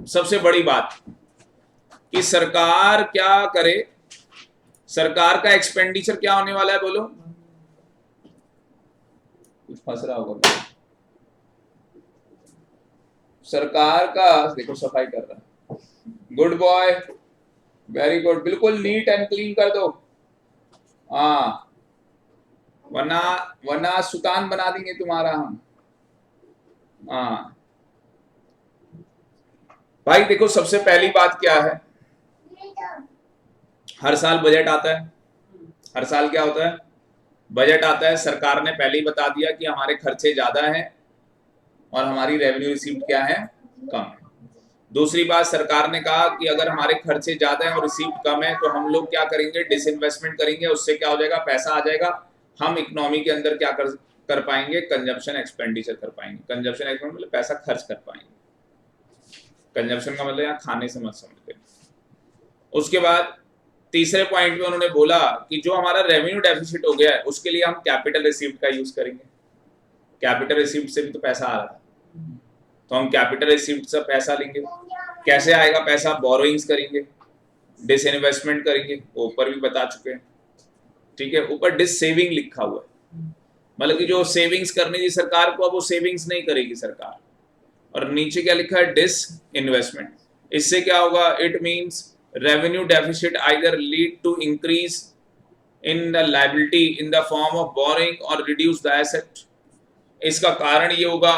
सबसे बड़ी बात कि सरकार क्या करे, सरकार का एक्सपेंडिचर क्या होने वाला है, बोलो, कुछ फंस रहा होगा। सरकार का देखो सफाई कर रहा है, गुड बॉय, वेरी गुड, बिल्कुल नीट एंड क्लीन कर दो। हाँ, वरना सुतान बना देंगे तुम्हारा हम। हाँ भाई देखो, सबसे पहली बात क्या है, हर साल बजट आता है। हर साल क्या होता है, बजट आता है। सरकार ने पहले ही बता दिया कि हमारे खर्चे ज्यादा हैं और हमारी रेवेन्यू रिसीव्ड क्या है, कम है। दूसरी बात, सरकार ने कहा कि अगर हमारे खर्चे ज्यादा हैं और रिसीव्ड कम है तो हम लोग क्या करेंगे, डिसइन्वेस्टमेंट करेंगे। उससे क्या हो जाएगा, पैसा आ जाएगा, हम इकोनॉमी के अंदर क्या कर पाएंगे, कंजप्शन एक्सपेंडिचर कर पाएंगे। कंजप्शन एक्सपेंडिचर मतलब पैसा खर्च कर पाएंगे। कंजप्शन का मतलब यहाँ खाने से मत समझते। उसके बाद तीसरे पॉइंट में उन्होंने बोला कि जो हमारा रेवेन्यू डेफिसिट हो गया है उसके लिए हम कैपिटल रिसीव्ड का यूज करेंगे। कैपिटल रिसीव्ड से भी तो पैसा आ रहा था, तो हम कैपिटल रिसीव्ड से पैसा लेंगे। कैसे आएगा पैसा, बोरोइंग्स करेंगे, डिसइन्वेस्टमेंट करेंगे, ऊपर भी बता चुके हैं। ठीक है, ऊपर डिस सेविंग लिखा हुआ है, मतलब कि जो सेविंग्स करनी थी सरकार को, अब वो सेविंग्स नहीं करेगी सरकार। और नीचे क्या लिखा है, डिस इन्वेस्टमेंट। इससे क्या होगा, it means revenue deficit either lead to increase in the liability in the form of borrowing or reduce the asset. इसका कारण ये होगा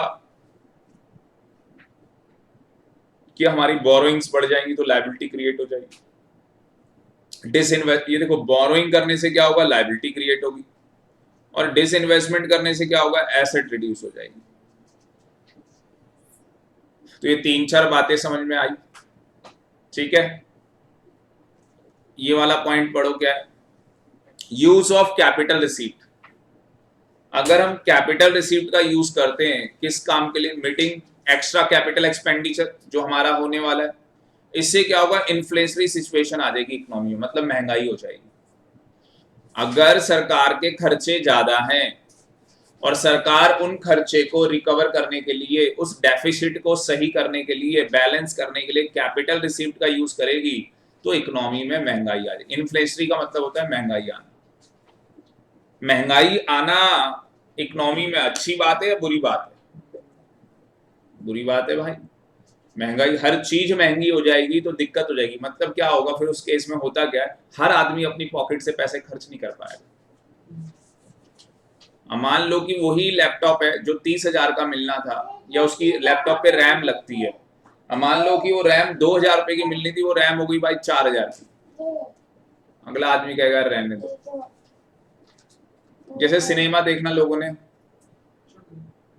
कि हमारी बोरोइंग्स बढ़ जाएंगी तो लायबिलिटी क्रिएट हो जाएगी। डिसइन्वेस्ट, ये देखो बोरोइंग करने से क्या होगा, लायबिलिटी क्रिएट होगी, और डिसइन्वेस्टमेंट करने से क्या होगा, एसेट रिड्यूस हो जाएगी। तो ये 3-4 बातें समझ में आई, ठीक है। ये वाला पॉइंट पढ़ो, क्या है, यूज ऑफ कैपिटल रिसीप्ट। अगर हम कैपिटल रिसीप्ट का यूज करते हैं किस काम के लिए, मीटिंग एक्स्ट्रा कैपिटल एक्सपेंडिचर जो हमारा होने वाला है, इससे क्या होगा, इन्फ्लेशनरी सिचुएशन आ जाएगी इकोनॉमी में, मतलब महंगाई हो जाएगी। अगर सरकार के खर्चे ज्यादा हैं और सरकार उन खर्चे को रिकवर करने के लिए, उस डेफिसिट को सही करने के लिए, बैलेंस करने के लिए कैपिटल रिसीप्ट का यूज करेगी, तो इकोनॉमी में महंगाई आ जाएगी। इन्फ्लेशनरी का मतलब होता है महंगाई आना। महंगाई आना इकोनॉमी में अच्छी बात है या बुरी बात है? बुरी बात है भाई। महंगाई, हर चीज महंगी हो जाएगी तो दिक्कत हो जाएगी। मतलब क्या होगा फिर उस केस में, होता क्या है, हर आदमी अपनी पॉकेट से पैसे खर्च नहीं कर पाएगा। मान लो कि वही लैपटॉप है जो 30,000 का मिलना था, या उसकी लैपटॉप पे रैम लगती है, मान लो कि वो रैम 2,000 रुपए की मिलनी थी, वो रैम हो गई भाई 4,000 की। अगला आदमी कहेगा रहने दो। जैसे सिनेमा देखना लोगों ने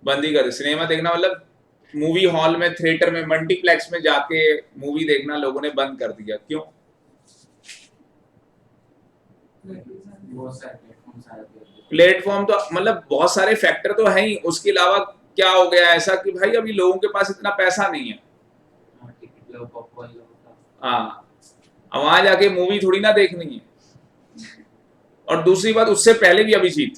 बंद ही कर दी। सिनेमा देखना मतलब मूवी हॉल में, थिएटर में, मल्टीप्लेक्स में जाके मूवी देखना लोगों ने बंद कर दिया। क्यों? प्लेटफॉर्म तो मतलब बहुत सारे फैक्टर तो है ही, उसके अलावा क्या हो गया ऐसा कि भाई अभी लोगों के पास इतना पैसा नहीं है। हाँ, अब वहां जाके मूवी थोड़ी ना देखनी है। और दूसरी बात, उससे पहले भी अभिजीत,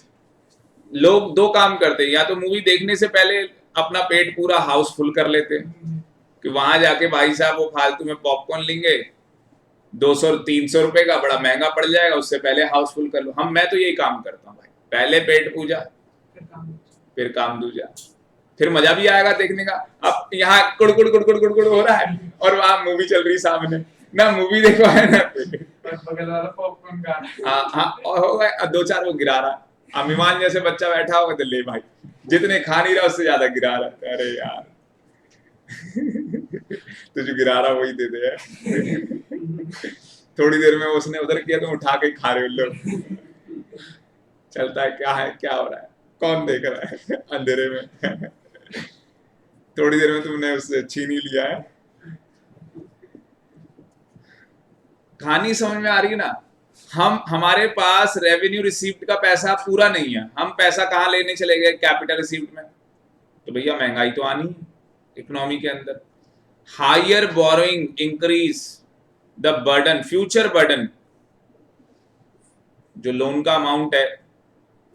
लोग 2 काम करते हैं, या तो मूवी देखने से पहले अपना पेट पूरा हाउसफुल कर लेते हैं कि वहां जाके भाई साहब वो फालतू में पॉपकॉर्न लेंगे 200-300 रुपए का, बड़ा महंगा पड़ जाएगा, उससे पहले हाउसफुल कर लो। मैं तो यही काम करता हूँ भाई, पहले पेट पूजा फिर काम दूजा, फिर मजा भी आएगा देखने का। अब यहाँ कुड़कुड़ कुड़कुड़ कुड़कुड़ हो रहा है और वहां मूवी चल रही सामने, ना मूवी देखो है ना बगल वाला पॉपकॉर्न खा रहा है। हाँ, और होगा 2-4 वो गिरा रहा। अभिमान जैसे बच्चा बैठा होगा तो ले भाई, जितने खा नहीं रहा उससे ज्यादा गिरा रहा है। अरे यार तो जो गिरा रहा वही दे दे थोड़ी देर में उसने उधर किया तो उठा के खा रहे हो लोग। चलता है, क्या हो रहा है, कौन देख रहा है अंधेरे में थोड़ी देर में तुमने उससे छीन ही लिया है। कहानी समझ में आ रही है ना? हमारे पास रेवेन्यू रिसीप्ट का पैसा पूरा नहीं है, हम पैसा कहाँ लेने चले गए, कैपिटल रिसीप्ट में। तो भैया महंगाई तो आनी है इकोनॉमी के अंदर। Higher borrowing increase the burden, future burden, जो लोन का अमाउंट है,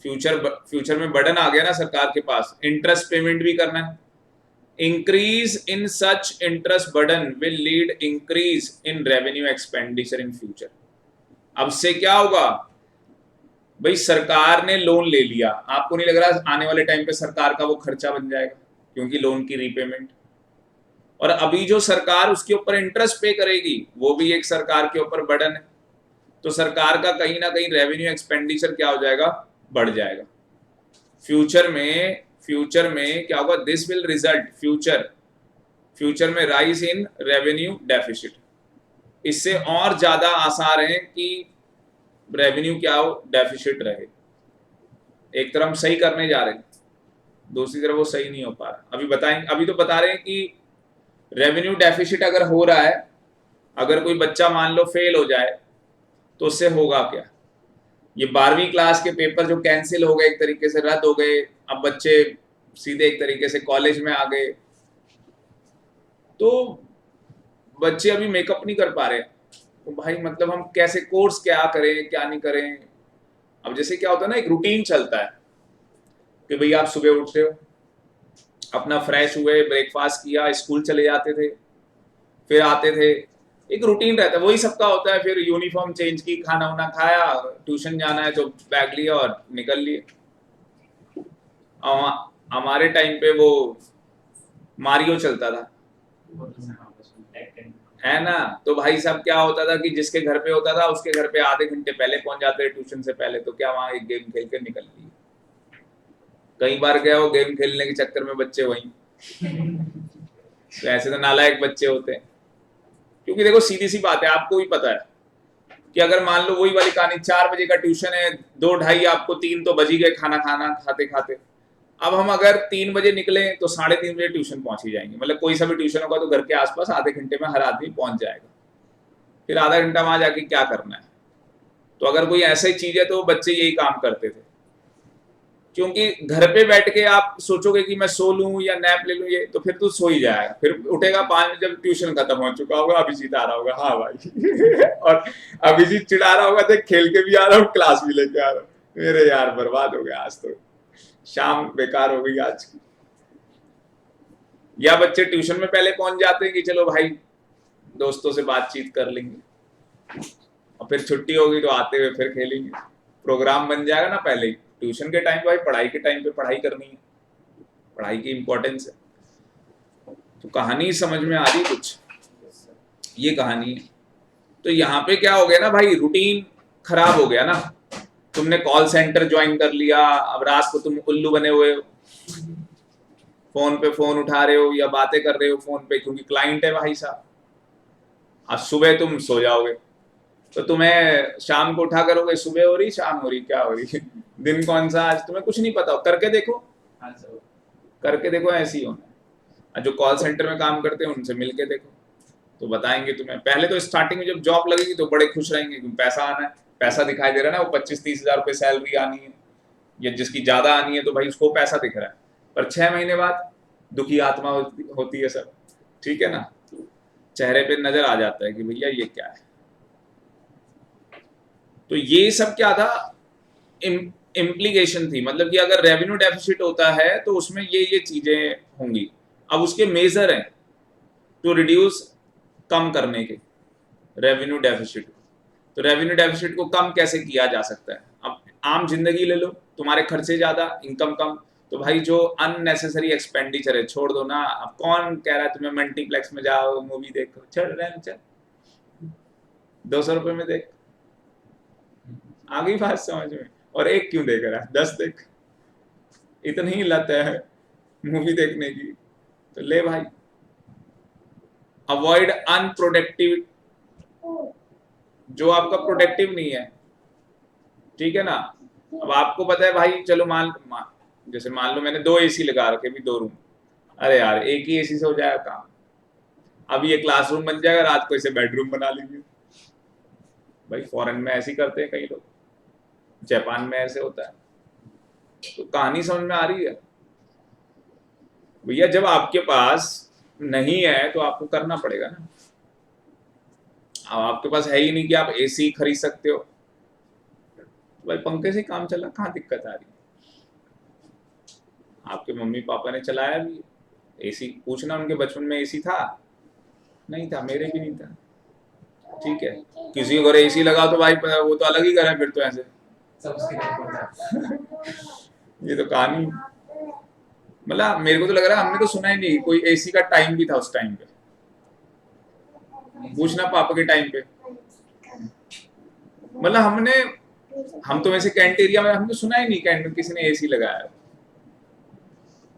फ्यूचर में बर्डन आ गया ना सरकार के पास, इंटरेस्ट पेमेंट भी करना है। increase in such interest burden will lead increase in revenue expenditure in future। अब से क्या होगा भाई, सरकार ने लोन ले लिया, आपको नहीं लग रहा आने वाले टाइम पे सरकार का वो खर्चा बन जाएगा, क्योंकि लोन की रीपेमेंट, और अभी जो सरकार उसके ऊपर इंटरेस्ट पे करेगी वो भी एक सरकार के ऊपर बर्डन है। तो सरकार का कहीं ना कहीं रेवेन्यू एक्सपेंडिचर क्या हो जाएगा, बढ़ जाएगा। फ्यूचर में क्या होगा, दिस विल रिजल्ट फ्यूचर में राइज इन रेवेन्यू डेफिसिट। इससे और ज्यादा आसार है कि रेवेन्यू क्या हो, डेफिसिट रहे। एक तरफ हम सही करने जा रहे हैं, दूसरी तरफ वो सही नहीं हो पा रहा। अभी तो बता रहे हैं कि रेवेन्यू डेफिसिट अगर हो रहा है, अगर कोई बच्चा मान लो फेल हो जाए तो उससे होगा क्या। ये 12वीं क्लास के पेपर जो कैंसिल हो गए, एक तरीके से रद्द हो गए, अब बच्चे सीधे एक तरीके से कॉलेज में आ गए, तो बच्चे अभी मेकअप नहीं कर पा रहे। तो भाई मतलब हम कैसे कोर्स क्या करें क्या नहीं करें। अब जैसे क्या होता है ना, एक रूटीन चलता है कि भाई आप सुबह उठते हो, अपना फ्रेश हुए, ब्रेकफास्ट किया, स्कूल चले जाते थे, फिर आते थे, एक रूटीन रहता है, वही सबका होता है। फिर यूनिफॉर्म चेंज की, खाना वाना खाया, ट्यूशन जाना है तो बैग लिया और निकल लिए। हमारे टाइम पे वो मारियो चलता था, है ना। तो भाई साहब क्या होता था कि जिसके घर पे होता था उसके घर पे आधे घंटे पहले पहुंच जाते थे ट्यूशन से पहले, तो क्या वहां एक गेम खेल के निकल लिए। कई बार गया वो गेम खेलने के चक्कर में बच्चे वहीं तो ऐसे तो नालायक बच्चे होते हैं। क्योंकि देखो सीधी सी बात है, आपको भी पता है कि अगर मान लो वही वाली कहानी 4 बजे का ट्यूशन है, 2 ढाई आपको 3 तो बज ही गए खाना खाना खाते खाते। अब हम अगर 3 बजे निकले तो 3:30 बजे ट्यूशन पहुंच ही जाएंगे। मतलब कोई सा भी ट्यूशन होगा तो घर के आसपास आधे घंटे में हर आदमी पहुंच जाएगा। फिर आधा घंटा वहां जाके क्या करना है? तो अगर कोई ऐसी चीज है तो बच्चे यही काम करते थे। क्योंकि घर पे बैठ के आप सोचोगे कि मैं सो लूं या नैप ले लूं, ये तो फिर तो सो ही जाएगा। फिर उठेगा 5 बजे, जब ट्यूशन खत्म हो चुका होगा, अभिजीत आ रहा होगा, हाँ भाई और अभिजीत चिढ़ा रहा होगा, देख खेल के भी आ रहा हूँ, क्लास भी लेके आ रहा हूँ, मेरे यार बर्बाद हो गया आज तो, शाम बेकार हो गई आज की। या बच्चे ट्यूशन में पहले पहुंच जाते हैं कि चलो भाई दोस्तों से बातचीत कर लेंगे, और फिर छुट्टी होगी तो आते हुए फिर खेलेंगे। प्रोग्राम बन जाएगा ना पहले ही। ट्यूशन के टाइम पे भाई पढ़ाई के टाइम पे पढ़ाई करनी है, पढ़ाई की इंपॉर्टेंस है। तो कहानी समझ में आ रही कुछ? ये कहानी है। तो यहाँ पे क्या हो गया ना भाई, रूटीन खराब हो गया ना। तुमने कॉल सेंटर ज्वाइन कर लिया, अब रात को तुम उल्लू बने हुए हो, फोन पे फोन उठा रहे हो या बातें कर रहे हो फोन पे, क्योंकि क्लाइंट है भाई साहब। आज सुबह तुम सो जाओगे तो तुम्हें शाम को उठा करोगे, सुबह हो रही शाम हो रही क्या हो रही दिन कौन सा आज तुम्हें कुछ नहीं पता। करके देखो, करके देखो, ऐसे ही होना। जो कॉल सेंटर में काम करते हैं उनसे मिलके देखो तो बताएंगे तुम्हें। पहले तो स्टार्टिंग में जब जॉब लगेगी तो बड़े खुश रहेंगे क्योंकि पैसा आना है, पैसा दिखाई दे रहा है ना, वो 25-30 हजार रुपये सैलरी आनी है, या जिसकी ज्यादा आनी है तो भाई उसको पैसा दिख रहा है। पर 6 महीने बाद दुखी आत्मा होती है सब, ठीक है ना, चेहरे पे नजर आ जाता है कि भैया ये क्या है। तो ये सब क्या था, इम्प्लीकेशन थी, मतलब कि अगर रेवेन्यू डेफिसिट होता है तो उसमें ये चीजें होंगी। अब उसके मेजर हैं टू रिड्यूस, कम करने के रेवेन्यू डेफिसिट। तो रेवेन्यू डेफिसिट को कम कैसे किया जा सकता है? अब आम जिंदगी ले लो, तुम्हारे खर्चे ज्यादा, इनकम कम, तो भाई जो अननेसेसरी एक्सपेंडिचर है छोड़ दो ना। अब कौन कह रहा है तुम्हें मल्टीप्लेक्स में जाओ मूवी देखो, चल रहे चल 200 रुपए में देख, आ गई बात समझ में? और एक क्यों देख रहा है, 10 देख, इतनी ही लत है मूवी देखने की तो ले भाई। अवॉइड अनप्रोडक्टिव, जो आपका प्रोडक्टिव नहीं है, ठीक है ना। अब आपको पता है भाई, चलो जैसे मान लो मैंने 2 एसी लगा रखे भी, 2 रूम, अरे यार एक ही एसी से हो जाएगा काम। अब ये क्लासरूम बन जाएगा, रात को इसे बेडरूम बना लेंगे। भाई फॉरेन में ऐसे ही करते हैं कई लोग, जापान में ऐसे होता है। तो कहानी समझ में आ रही है भैया? जब आपके पास नहीं है तो आपको करना पड़ेगा ना। अब आपके पास है ही नहीं कि आप एसी खरीद सकते हो, तो भाई पंखे से काम चला, कहाँ दिक्कत आ रही है? आपके मम्मी पापा ने चलाया भी एसी, पूछना उनके बचपन में एसी था? नहीं था, मेरे भी नहीं था, ठीक है। किसी के घर एसी लगा तो भाई वो तो अलग ही घर है फिर तो, ऐसे सब उसके घर पड़ता है। ये तो कहानी, मतलब मेरे को तो लग रहा है हमने तो सुना ही नहीं कोई एसी का टाइम भी था उस टाइम पे। पूछना पापा के टाइम पे, मतलब हम तो वैसे कैंट एरिया में हमने सुना ही नहीं कैंट में किसी ने एसी लगाया।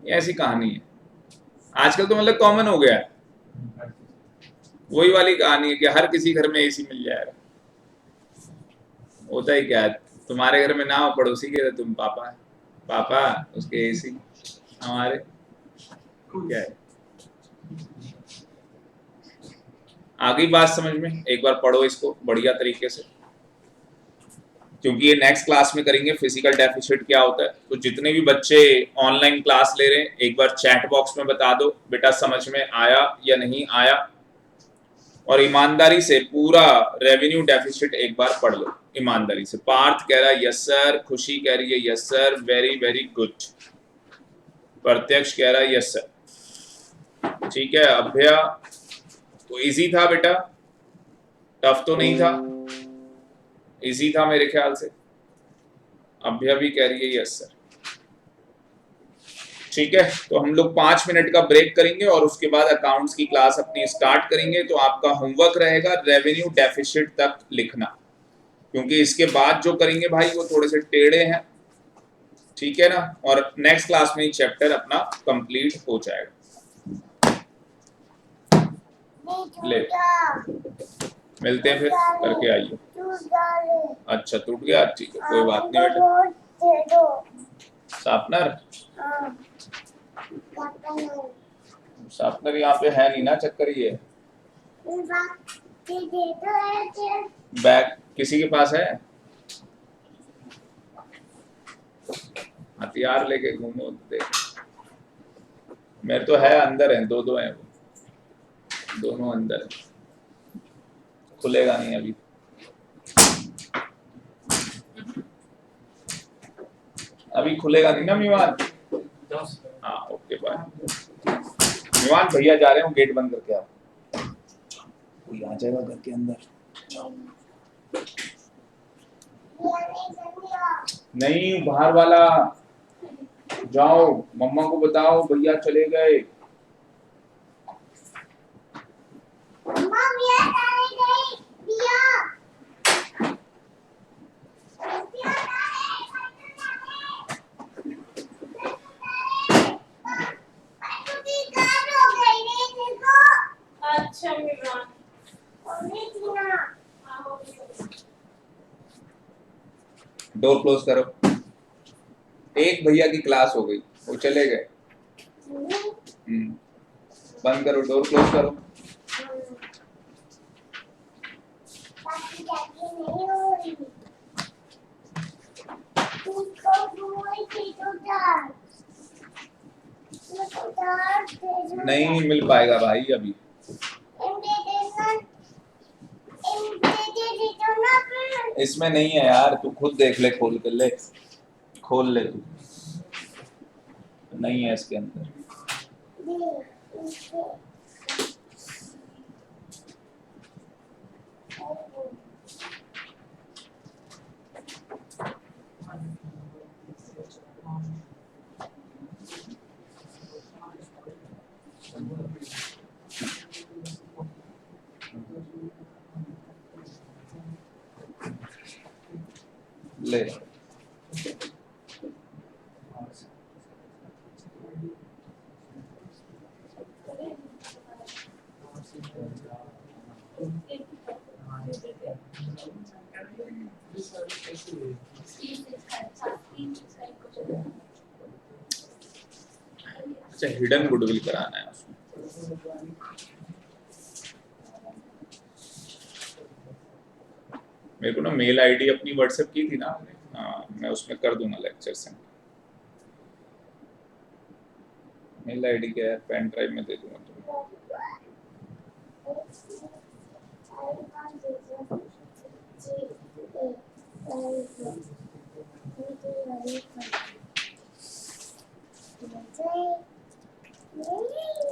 ये ऐसी कहानी है, आजकल तो मतलब कॉमन हो गया है। वही वाली कहानी है कि हर किसी घर में एसी मिल जाएगा। होता ही क्या है, तुम्हारे घर में ना हो पड़ोसी के, तुम पापा उसके एसी, हमारे क्या है। आ गई बात समझ में? एक बार पढ़ो इसको बढ़िया तरीके से, क्योंकि ये नेक्स्ट क्लास में करेंगे फिजिकल डेफिसिट क्या होता है। तो जितने भी बच्चे ऑनलाइन क्लास ले रहे हैं एक बार चैट बॉक्स में बता दो बेटा समझ में आया या नहीं आया, और ईमानदारी से पूरा रेवेन्यू डेफिसिट एक बार पढ़ लो ईमानदारी से। पार्थ कह रहा है यस सर, खुशी कह रही है yes sir, very very good, प्रत्यक्ष कह रहा है यस सर, ठीक है। अभ्या तो इजी था बेटा, टफ तो नहीं था, इजी था मेरे ख्याल से। अभ्या भी कह रही है यस सर, ठीक है। तो हम लोग 5 मिनट का ब्रेक करेंगे और उसके बाद अकाउंट्स की क्लास अपनी स्टार्ट करेंगे। तो आपका होमवर्क रहेगा रेवेन्यू डेफिसिट तक लिखना, क्योंकि इसके बाद जो करेंगे भाई वो थोड़े से टेढ़े हैं, ठीक है ना। और नेक्स्ट क्लास में ही चैप्टर अपना कंप्लीट हो जाएगा। ले मिलते हैं फिर, करके आइए। अच्छा टूट गया, ठीक है कोई बात नहीं बेटा। शार्पनर, शार्पनर यहाँ पे है नहीं ना, चक्कर ये बैग किसी के पास है, हथियार लेके घूमो देख। मेरे तो है, अंदर है, दो हैं वो, दोनों अंदर है, खुलेगा नहीं अभी। अभी खुलेगा नहीं ना मीवान। हाँ ओके बाय। मीवान भैया जा रहे हो, गेट बंद करके आओ, कोई आ जाएगा घर के अंदर। नहीं बाहर वाला, जाओ मम्मा को बताओ भैया चले गए। अच्छा मीरान, डोर क्लोज करो। एक भैया की क्लास हो गई, वो चले गए। बंद करो, डोर क्लोज करो। नहीं मिल पाएगा भाई अभी। इसमें नहीं है यार, तू खुद देख ले, खोल कर ले, खोल ले तू, नहीं है इसके अंदर। ले अच्छा, हिडन गुडविल कराना है उसमें। मेरे को ना मेल आईडी अपनी व्हाट्सएप की थी ना आपने, हाँ मैं उसमें कर दूंगा लेक्चर सेंड। मेल आईडी क्या है, पेन ड्राइव में दे दूंगा तुम्हें।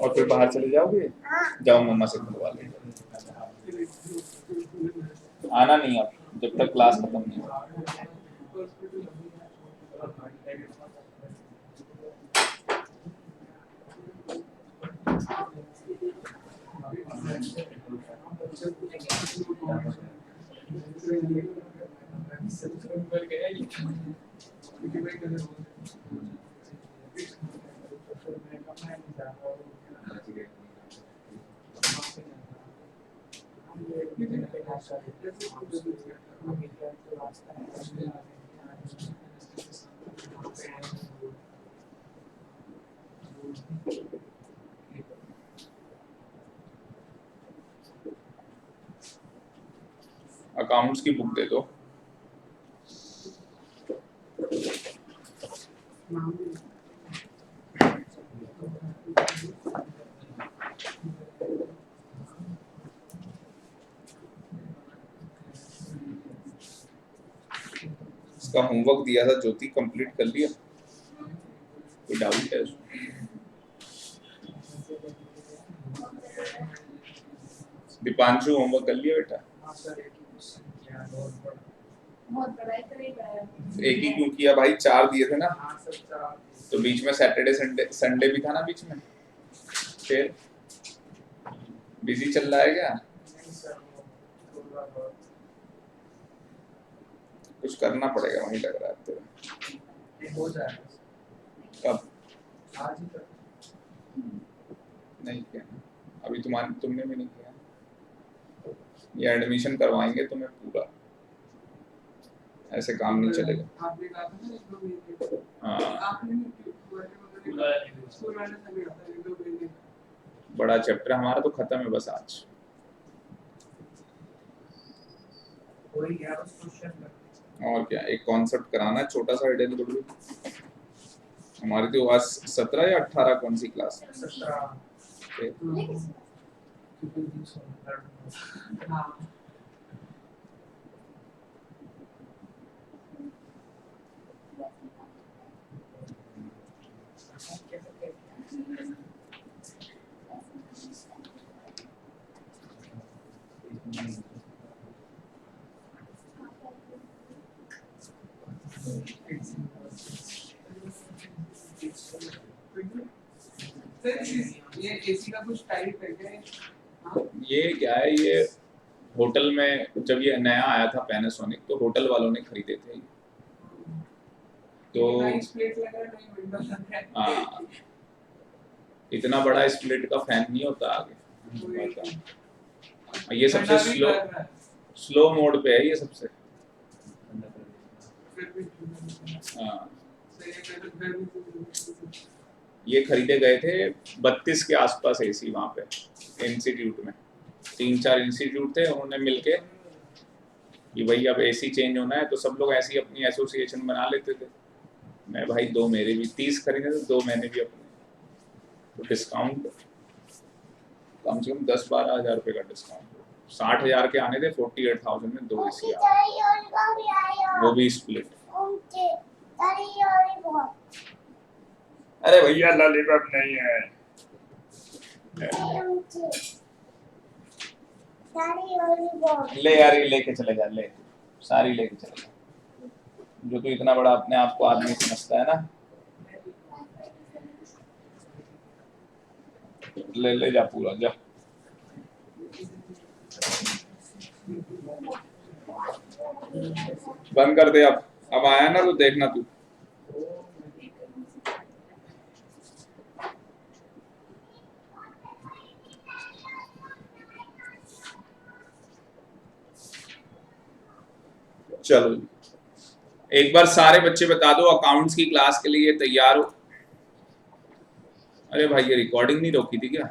और फिर बाहर चले जाओगे, जाओ मम्मा से खुलवा लो। आना नहीं अब, जब तक क्लास खत्म नहीं हो। अकाउंट्स की बुक दे दो। इसका होमवर्क दिया था ज्योति, कंप्लीट कर लिया? कोई डाउट है उसमें? दीपांशु होमवर्क कर लिया बेटा? एक ही क्यों किया भाई, 4 दिए थे ना, तो बीच में सैटरडे संडे भी था ना बीच में, फिर बिजी चल रहा है क्या? कुछ करना पड़ेगा वहीं, लग रहा है तेरा। हो जाएगा कब? आज ही तक नहीं क्या अभी तुमने भी नहीं किया। ये एडमिशन करवाएंगे तुम्हें पूरा, ऐसे काम नहीं चलेगा। आपने कहा था ना एक दो महीने, हाँ, आपने नहीं स्कूल वाले सभी आता है एक दो महीने। बड़ा चैप्टर हमारा तो खत्म है बस आज। कोई 11 क्वेश्चन और क्या, एक कॉन्सेप्ट कराना है छोटा सा हिडन गुडविल। हमारी तो आज 17 या 18 कौन सी क्लास है? 17 हाँ सर ये एसी का कुछ टाइप है क्या? हाँ ये क्या है, ये होटल में जब ये नया आया था पैनासोनिक, तो होटल वालों ने खरीदे थे। तो नाइस प्लेट लग रहा है, नहीं विंडो लग रहा है। हाँ, इतना बड़ा स्प्लिट का फैन नहीं होता आगे। ये सबसे ठंडा भी कर रहा है। स्लो मोड पे है ये सबसे। फिर भी हाँ, सही है, फिर भी ये खरीदे गए थे 32 के आसपास एसी वहाँ पे इंस्टीट्यूट में। 3-4 इंस्टीट्यूट थे, उन्होंने मिलके कि भाई अब एसी चेंज होना है, तो सब लोग ऐसी अपनी एसोसिएशन बना लेते थे। मैं भाई 2 मेरे भी 30 खरीदे थे, 2 मैंने भी अपने। तो डिस्काउंट कम से कम 10-12 हज़ार रुपये का डिस्काउंट। 60,000 के आने थे, 48,000 में 2 एसी आ गए, वो भी स्प्लिट। अरे भैया लॉलीपॉप नहीं है। ले यार, ये लेके चले जा, ले सारी लेके चले जा। जो तो इतना बड़ा अपने आप को आदमी समझता है ना, ले जा पूरा जा। बंद कर दे अब आया ना तो देखना तू। चलो एक बार सारे बच्चे बता दो अकाउंट्स की क्लास के लिए तैयार हो। अरे भाई ये रिकॉर्डिंग नहीं रोकी थी क्या?